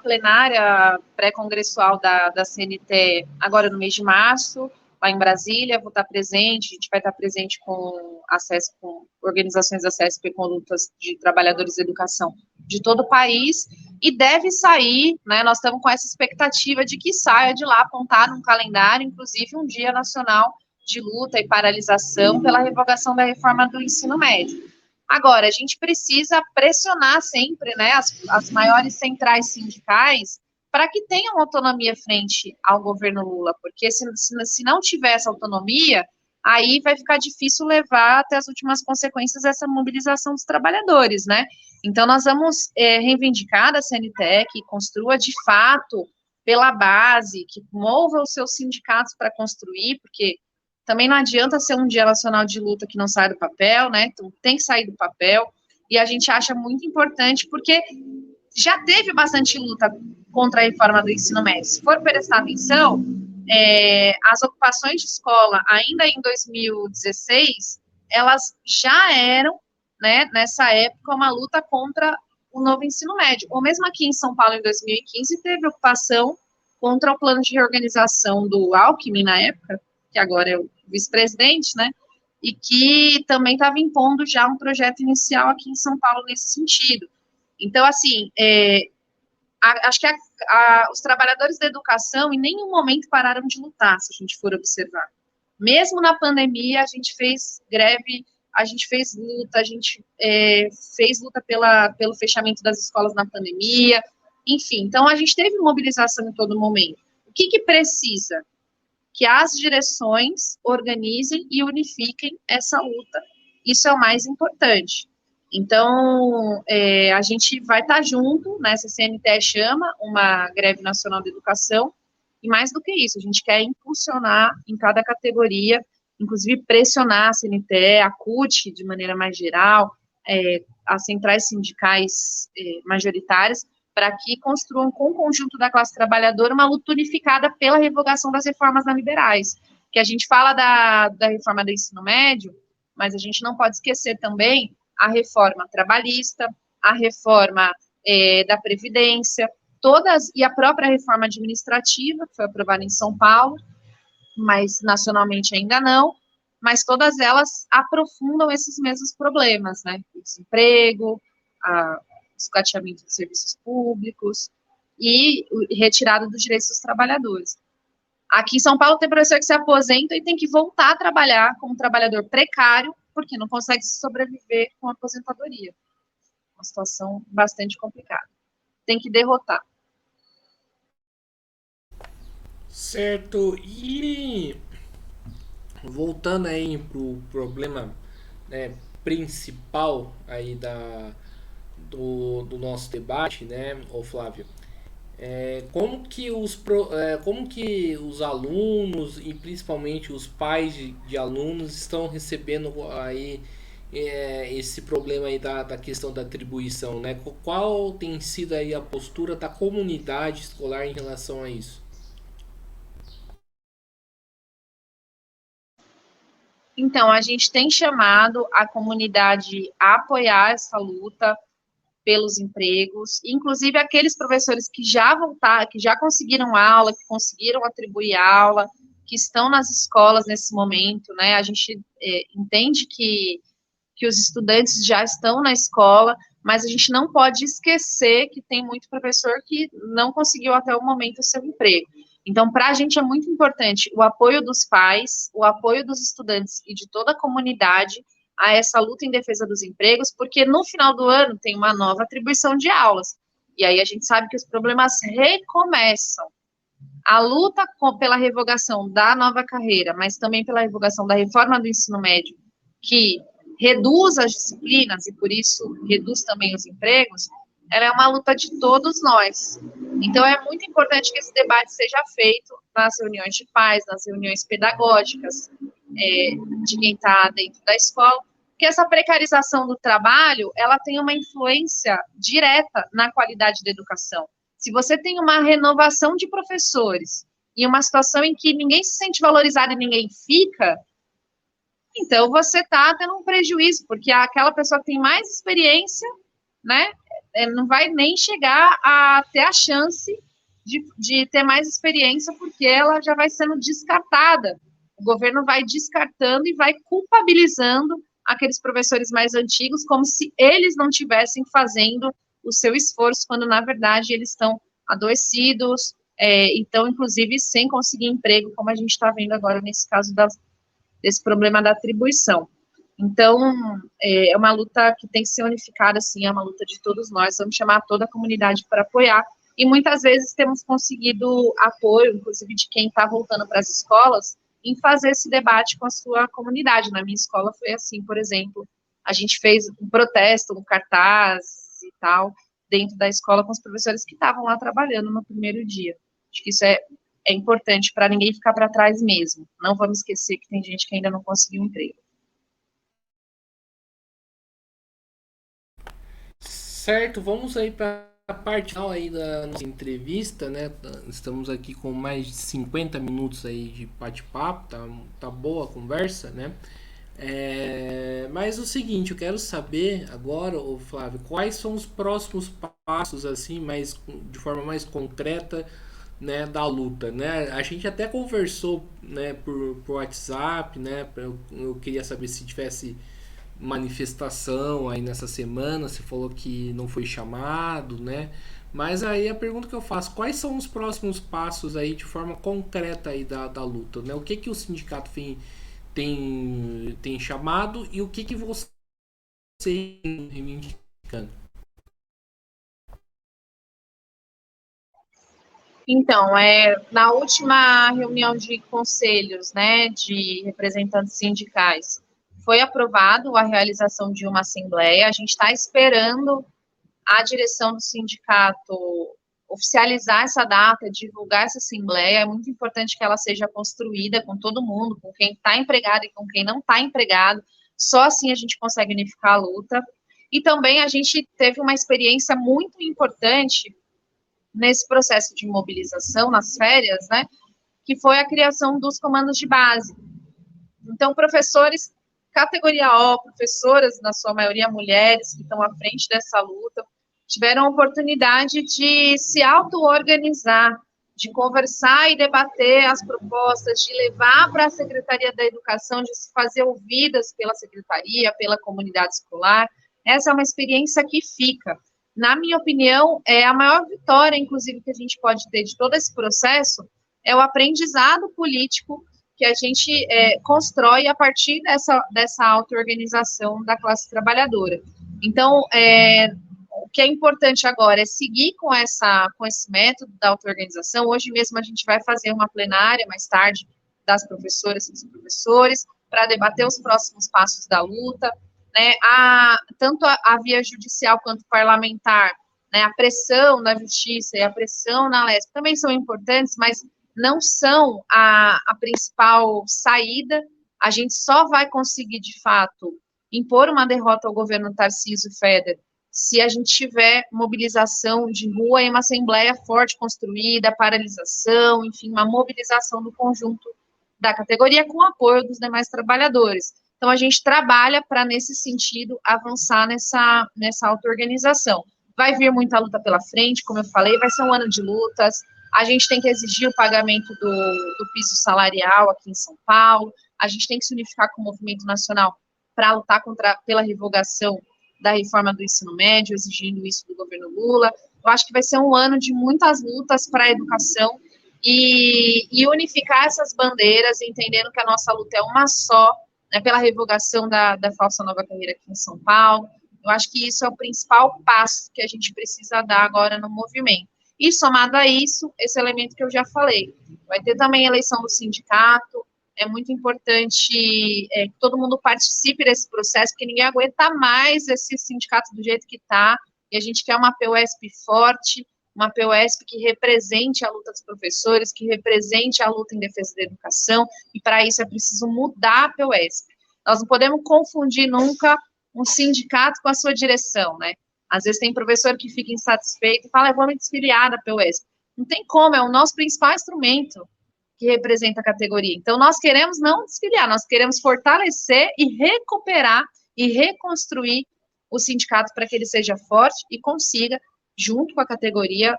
plenária pré-congressual da CNT agora no mês de março, lá em Brasília, vou estar presente, a gente vai estar presente com acesso, com organizações da CESP e com lutas de trabalhadores de educação de todo o país, e deve sair, né, nós estamos com essa expectativa de que saia de lá, apontar num calendário, inclusive um dia nacional de luta e paralisação pela revogação da reforma do ensino médio. Agora, a gente precisa pressionar sempre, né, as maiores centrais sindicais para que tenham autonomia frente ao governo Lula, porque se não tiver essa autonomia, aí vai ficar difícil levar até as últimas consequências essa mobilização dos trabalhadores, né? Então, nós vamos reivindicar da CNTE que construa de fato pela base, que mova os seus sindicatos para construir, porque também não adianta ser um dia nacional de luta que não sai do papel, né? Então, tem que sair do papel, e a gente acha muito importante, porque já teve bastante luta contra a reforma do ensino médio. Se for prestar atenção, as ocupações de escola, ainda em 2016, elas já eram, né, nessa época, uma luta contra o novo ensino médio. Ou mesmo aqui em São Paulo, em 2015, teve ocupação contra o plano de reorganização do Alckmin, na época, que agora é o vice-presidente, né, e que também estava impondo já um projeto inicial aqui em São Paulo nesse sentido. Então, assim, acho que os trabalhadores da educação em nenhum momento pararam de lutar, se a gente for observar. Mesmo na pandemia, a gente fez greve, a gente fez luta, a gente fez luta pelo fechamento das escolas na pandemia, enfim. Então, a gente teve mobilização em todo momento. O que precisa? Que as direções organizem e unifiquem essa luta. Isso é o mais importante. Então, a gente vai estar junto, né, se a CNTE chama uma greve nacional de educação, e mais do que isso, a gente quer impulsionar em cada categoria, inclusive pressionar a CNTE, a CUT, de maneira mais geral, as centrais sindicais majoritárias, para que construam com o conjunto da classe trabalhadora uma luta unificada pela revogação das reformas neoliberais. Que a gente fala da reforma do ensino médio, mas a gente não pode esquecer também a reforma trabalhista, a reforma da Previdência, todas, e a própria reforma administrativa, que foi aprovada em São Paulo, mas nacionalmente ainda não, mas todas elas aprofundam esses mesmos problemas, né? O desemprego, o escateamento de serviços públicos e retirada dos direitos dos trabalhadores. Aqui em São Paulo tem professor que se aposenta e tem que voltar a trabalhar como trabalhador precário, porque não consegue sobreviver com a aposentadoria. Uma situação bastante complicada. Tem que derrotar. Certo. E voltando aí pro problema, né, principal aí do nosso debate, né, ô Flávio? Como que os alunos e principalmente os pais de alunos estão recebendo aí esse problema aí da questão da atribuição, né? Qual tem sido aí a postura da comunidade escolar em relação a isso? Então, a gente tem chamado a comunidade a apoiar essa luta pelos empregos, inclusive aqueles professores que já voltaram, que já conseguiram aula, que conseguiram atribuir aula, que estão nas escolas nesse momento, né? A gente entende que os estudantes já estão na escola, mas a gente não pode esquecer que tem muito professor que não conseguiu até o momento o seu emprego. Então, para a gente é muito importante o apoio dos pais, o apoio dos estudantes e de toda a comunidade a essa luta em defesa dos empregos, porque no final do ano tem uma nova atribuição de aulas. E aí a gente sabe que os problemas recomeçam. A luta pela revogação da nova carreira, mas também pela revogação da reforma do ensino médio, que reduz as disciplinas e, por isso, reduz também os empregos, ela é uma luta de todos nós. Então, é muito importante que esse debate seja feito nas reuniões de pais, nas reuniões pedagógicas, de quem está dentro da escola, porque essa precarização do trabalho, ela tem uma influência direta na qualidade da educação. Se você tem uma renovação de professores e uma situação em que ninguém se sente valorizado e ninguém fica, então você está tendo um prejuízo, porque aquela pessoa que tem mais experiência, né, não vai nem chegar a ter a chance de ter mais experiência, porque ela já vai sendo descartada. O governo vai descartando e vai culpabilizando aqueles professores mais antigos, como se eles não estivessem fazendo o seu esforço, quando, na verdade, eles estão adoecidos, então, inclusive, sem conseguir emprego, como a gente está vendo agora nesse caso desse problema da atribuição. Então, é uma luta que tem que ser unificada, assim, é uma luta de todos nós, vamos chamar toda a comunidade para apoiar, e muitas vezes temos conseguido apoio, inclusive de quem está voltando para as escolas, em fazer esse debate com a sua comunidade. Na minha escola foi assim, por exemplo, a gente fez um protesto, um cartaz e tal, dentro da escola com os professores que estavam lá trabalhando no primeiro dia. Acho que isso é importante para ninguém ficar para trás mesmo. Não vamos esquecer que tem gente que ainda não conseguiu um emprego. Certo, vamos aí para a parte final aí da nossa entrevista, né? Estamos aqui com mais de 50 minutos aí de bate-papo, tá boa a conversa, né? Mas o seguinte, eu quero saber agora, ô Flávio, quais são os próximos passos, assim, mais, de forma mais concreta, né, da luta, né? A gente até conversou, né, por WhatsApp, né? Eu queria saber se tivesse manifestação aí nessa semana, você falou que não foi chamado, né? Mas aí a pergunta que eu faço, quais são os próximos passos aí de forma concreta aí da luta, né? O que que o sindicato tem chamado e o que que você reivindicando? Então, na última reunião de conselhos, né, de representantes sindicais, foi aprovado a realização de uma assembleia. A gente está esperando a direção do sindicato oficializar essa data, divulgar essa assembleia. É muito importante que ela seja construída com todo mundo, com quem está empregado e com quem não está empregado. Só assim a gente consegue unificar a luta. E também a gente teve uma experiência muito importante nesse processo de mobilização, nas férias, né, que foi a criação dos comandos de base. Então, professores, categoria O, professoras, na sua maioria mulheres, que estão à frente dessa luta, tiveram a oportunidade de se auto-organizar, de conversar e debater as propostas, de levar para a Secretaria da Educação, de se fazer ouvidas pela Secretaria, pela comunidade escolar. Essa é uma experiência que fica. Na minha opinião, é a maior vitória, inclusive, que a gente pode ter de todo esse processo, é o aprendizado político que a gente constrói a partir dessa auto-organização da classe trabalhadora. Então, o que é importante agora é seguir com esse método da auto-organização. Hoje mesmo a gente vai fazer uma plenária, mais tarde, das professoras e dos professores, para debater os próximos passos da luta, né, tanto a via judicial quanto parlamentar, né, a pressão na justiça e a pressão na LESP também são importantes, mas não são a principal saída. A gente só vai conseguir, de fato, impor uma derrota ao governo Tarcísio Feder se a gente tiver mobilização de rua e uma assembleia forte construída, paralisação, enfim, uma mobilização do conjunto da categoria com o apoio dos demais trabalhadores. Então, a gente trabalha para, nesse sentido, avançar nessa auto-organização. Vai vir muita luta pela frente, como eu falei, vai ser um ano de lutas. A gente tem que exigir o pagamento do piso salarial aqui em São Paulo. A gente tem que se unificar com o movimento nacional para lutar pela revogação da reforma do ensino médio, exigindo isso do governo Lula. Eu acho que vai ser um ano de muitas lutas para a educação e unificar essas bandeiras, entendendo que a nossa luta é uma só, né, pela revogação da falsa nova carreira aqui em São Paulo. Eu acho que isso é o principal passo que a gente precisa dar agora no movimento. E somado a isso, esse elemento que eu já falei, vai ter também a eleição do sindicato, é muito importante que todo mundo participe desse processo, porque ninguém aguenta mais esse sindicato do jeito que está, e a gente quer uma PUESP forte, uma PUESP que represente a luta dos professores, que represente a luta em defesa da educação, e para isso é preciso mudar a PUESP. Nós não podemos confundir nunca um sindicato com a sua direção, né? Às vezes tem professor que fica insatisfeito e fala, eu vou me desfiliar da PUESP. Não tem como, é o nosso principal instrumento que representa a categoria. Então, nós queremos não desfiliar, nós queremos fortalecer e recuperar e reconstruir o sindicato para que ele seja forte e consiga, junto com a categoria,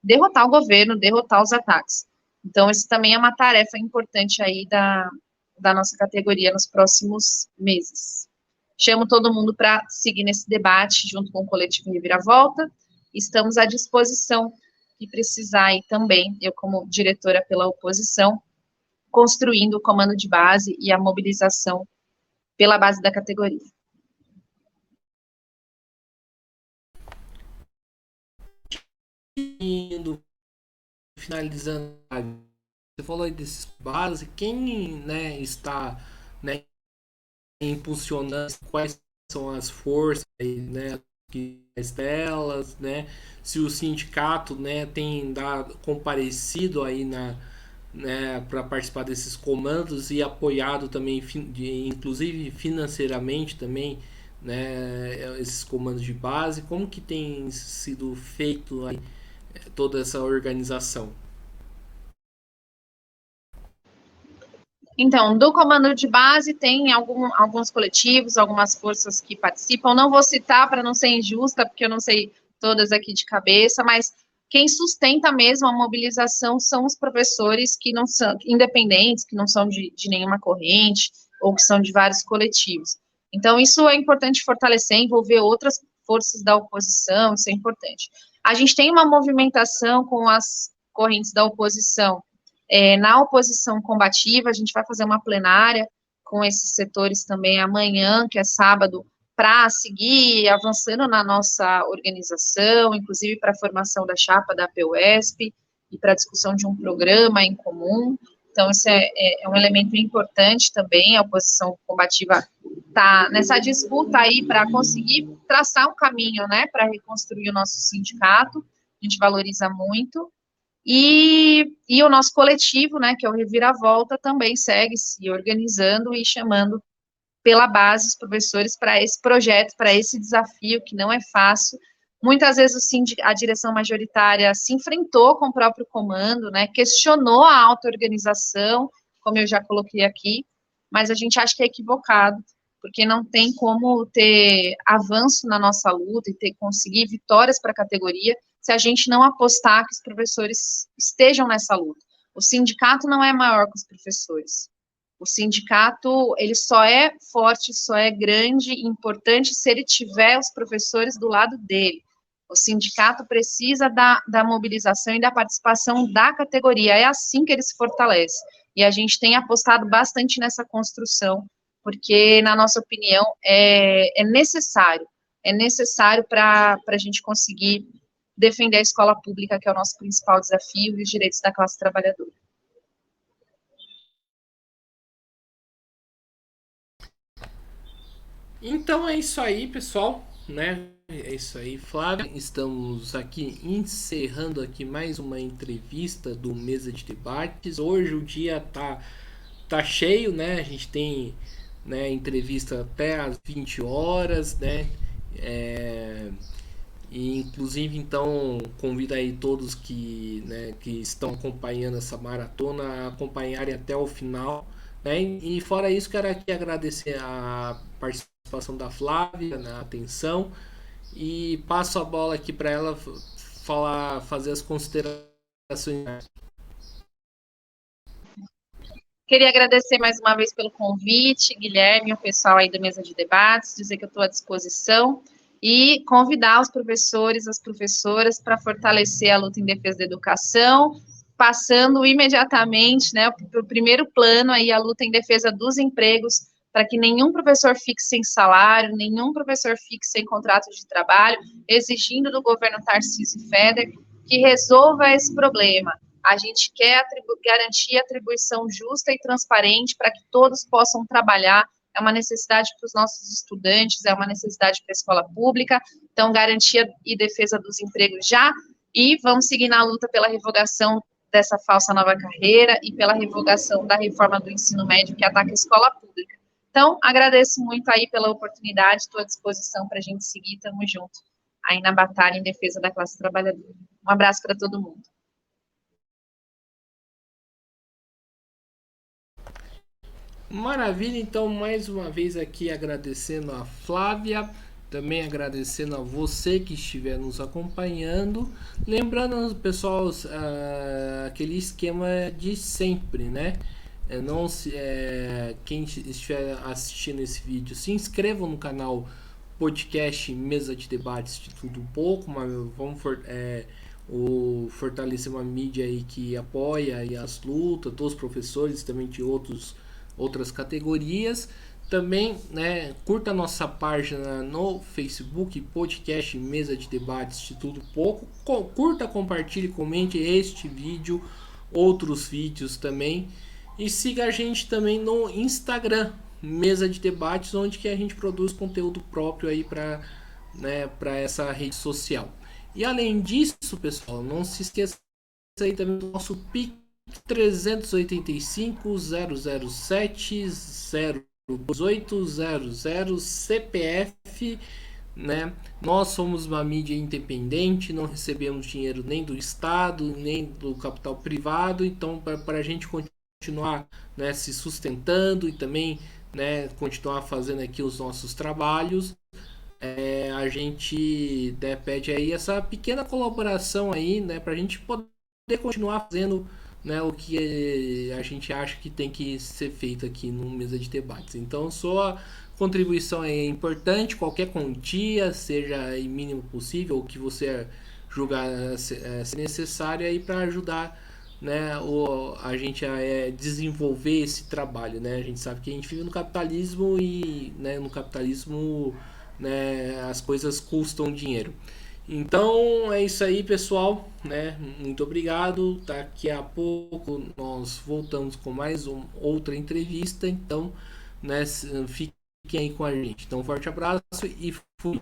derrotar o governo, derrotar os ataques. Então, isso também é uma tarefa importante aí da nossa categoria nos próximos meses. Chamo todo mundo para seguir nesse debate, junto com o coletivo Reviravolta. Estamos à disposição e precisar aí também, eu como diretora pela oposição, construindo o comando de base e a mobilização pela base da categoria. Indo, finalizando, falou aí desses base, quem, né, está, né, impulsionando, quais são as forças aí, né, delas, né, se o sindicato, né, tem dado, comparecido aí na, né, para participar desses comandos e apoiado também, inclusive financeiramente também, né, esses comandos de base, como que tem sido feito aí toda essa organização? Então, do comando de base tem alguns coletivos, algumas forças que participam. Não vou citar para não ser injusta, porque eu não sei todas aqui de cabeça, mas quem sustenta mesmo a mobilização são os professores que não são independentes, que não são de nenhuma corrente, ou que são de vários coletivos. Então, isso é importante fortalecer, envolver outras forças da oposição, isso é importante. A gente tem uma movimentação com as correntes da oposição na oposição combativa, a gente vai fazer uma plenária com esses setores também amanhã, que é sábado, para seguir avançando na nossa organização, inclusive para a formação da chapa da PUESP e para a discussão de um programa em comum. Então, isso é um elemento importante também, a oposição combativa está nessa disputa aí para conseguir traçar um caminho, né, para reconstruir o nosso sindicato, a gente valoriza muito. E o nosso coletivo, né, que é o Reviravolta, também segue se organizando e chamando pela base os professores para esse projeto, para esse desafio, que não é fácil. Muitas vezes a direção majoritária se enfrentou com o próprio comando, né, questionou a auto-organização, como eu já coloquei aqui, mas a gente acha que é equivocado, porque não tem como ter avanço na nossa luta e conseguir vitórias para a categoria se a gente não apostar que os professores estejam nessa luta. O sindicato não é maior que os professores. O sindicato, ele só é forte, só é grande e importante se ele tiver os professores do lado dele. O sindicato precisa da mobilização e da participação da categoria, é assim que ele se fortalece. E a gente tem apostado bastante nessa construção, porque, na nossa opinião, é necessário para a gente conseguir defender a escola pública, que é o nosso principal desafio, e os direitos da classe trabalhadora. Então é isso aí, pessoal, né? É isso aí, Flávia. Estamos aqui encerrando aqui mais uma entrevista do Mesa de Debates. Hoje o dia tá cheio, né? A gente tem, né, entrevista até às 20 horas, né? É, e inclusive então convido aí todos que, né, que estão acompanhando essa maratona a acompanharem até o final, né? E fora isso, quero aqui agradecer a participação da Flávia, na atenção, e passo a bola aqui para ela falar, fazer as considerações. Queria agradecer mais uma vez pelo convite, Guilherme, o pessoal aí da mesa de debates, dizer que eu estou à disposição e convidar os professores, as professoras para fortalecer a luta em defesa da educação, passando imediatamente, né, para o primeiro plano aí a luta em defesa dos empregos, para que nenhum professor fique sem salário, nenhum professor fique sem contrato de trabalho, exigindo do governo Tarcísio Feder que resolva esse problema. A gente quer garantir atribuição justa e transparente para que todos possam trabalhar. É uma necessidade para os nossos estudantes, é uma necessidade para a escola pública. Então, garantia e defesa dos empregos já. E vamos seguir na luta pela revogação dessa falsa nova carreira e pela revogação da reforma do ensino médio que ataca a escola pública. Então, agradeço muito aí pela oportunidade, estou à disposição para a gente seguir, estamos juntos aí na batalha em defesa da classe trabalhadora. Um abraço para todo mundo. Maravilha, então mais uma vez aqui agradecendo a Flávia, também agradecendo a você que estiver nos acompanhando. Lembrando, pessoal, aquele esquema de sempre, né? Não se, quem estiver assistindo esse vídeo, se inscrevam no canal Podcast Mesa de Debates de Tudo Um Pouco, mas vamos fortalecer uma mídia aí que apoia aí as lutas dos professores, também de outras categorias. Também, né, curta a nossa página no Facebook, Podcast Mesa de Debates de Tudo Pouco. Curta, compartilhe, comente este vídeo outros vídeos também. E siga a gente também no Instagram, Mesa de Debates, onde que a gente produz conteúdo próprio aí para, né, para essa rede social. E além disso, pessoal, não se esqueça aí também do nosso PIC 385 007 02800 CPF, né? Nós somos uma mídia independente, não recebemos dinheiro nem do Estado, nem do capital privado, então para a gente continuar, né, se sustentando e também, né, continuar fazendo aqui os nossos trabalhos, a gente, né, pede aí essa pequena colaboração aí, né, para a gente poder continuar fazendo, né, o que a gente acha que tem que ser feito aqui no Mesa de Debates. Então, sua contribuição é importante, qualquer quantia, seja o mínimo possível, o que você julgar ser necessário aí para ajudar, né, a gente a desenvolver esse trabalho, né? A gente sabe que a gente vive no capitalismo e, né, no capitalismo, né, as coisas custam dinheiro. Então é isso aí, pessoal, né? Muito obrigado. Daqui a pouco nós voltamos com mais outra entrevista. Então, né, fiquem aí com a gente. Então, um forte abraço e fui.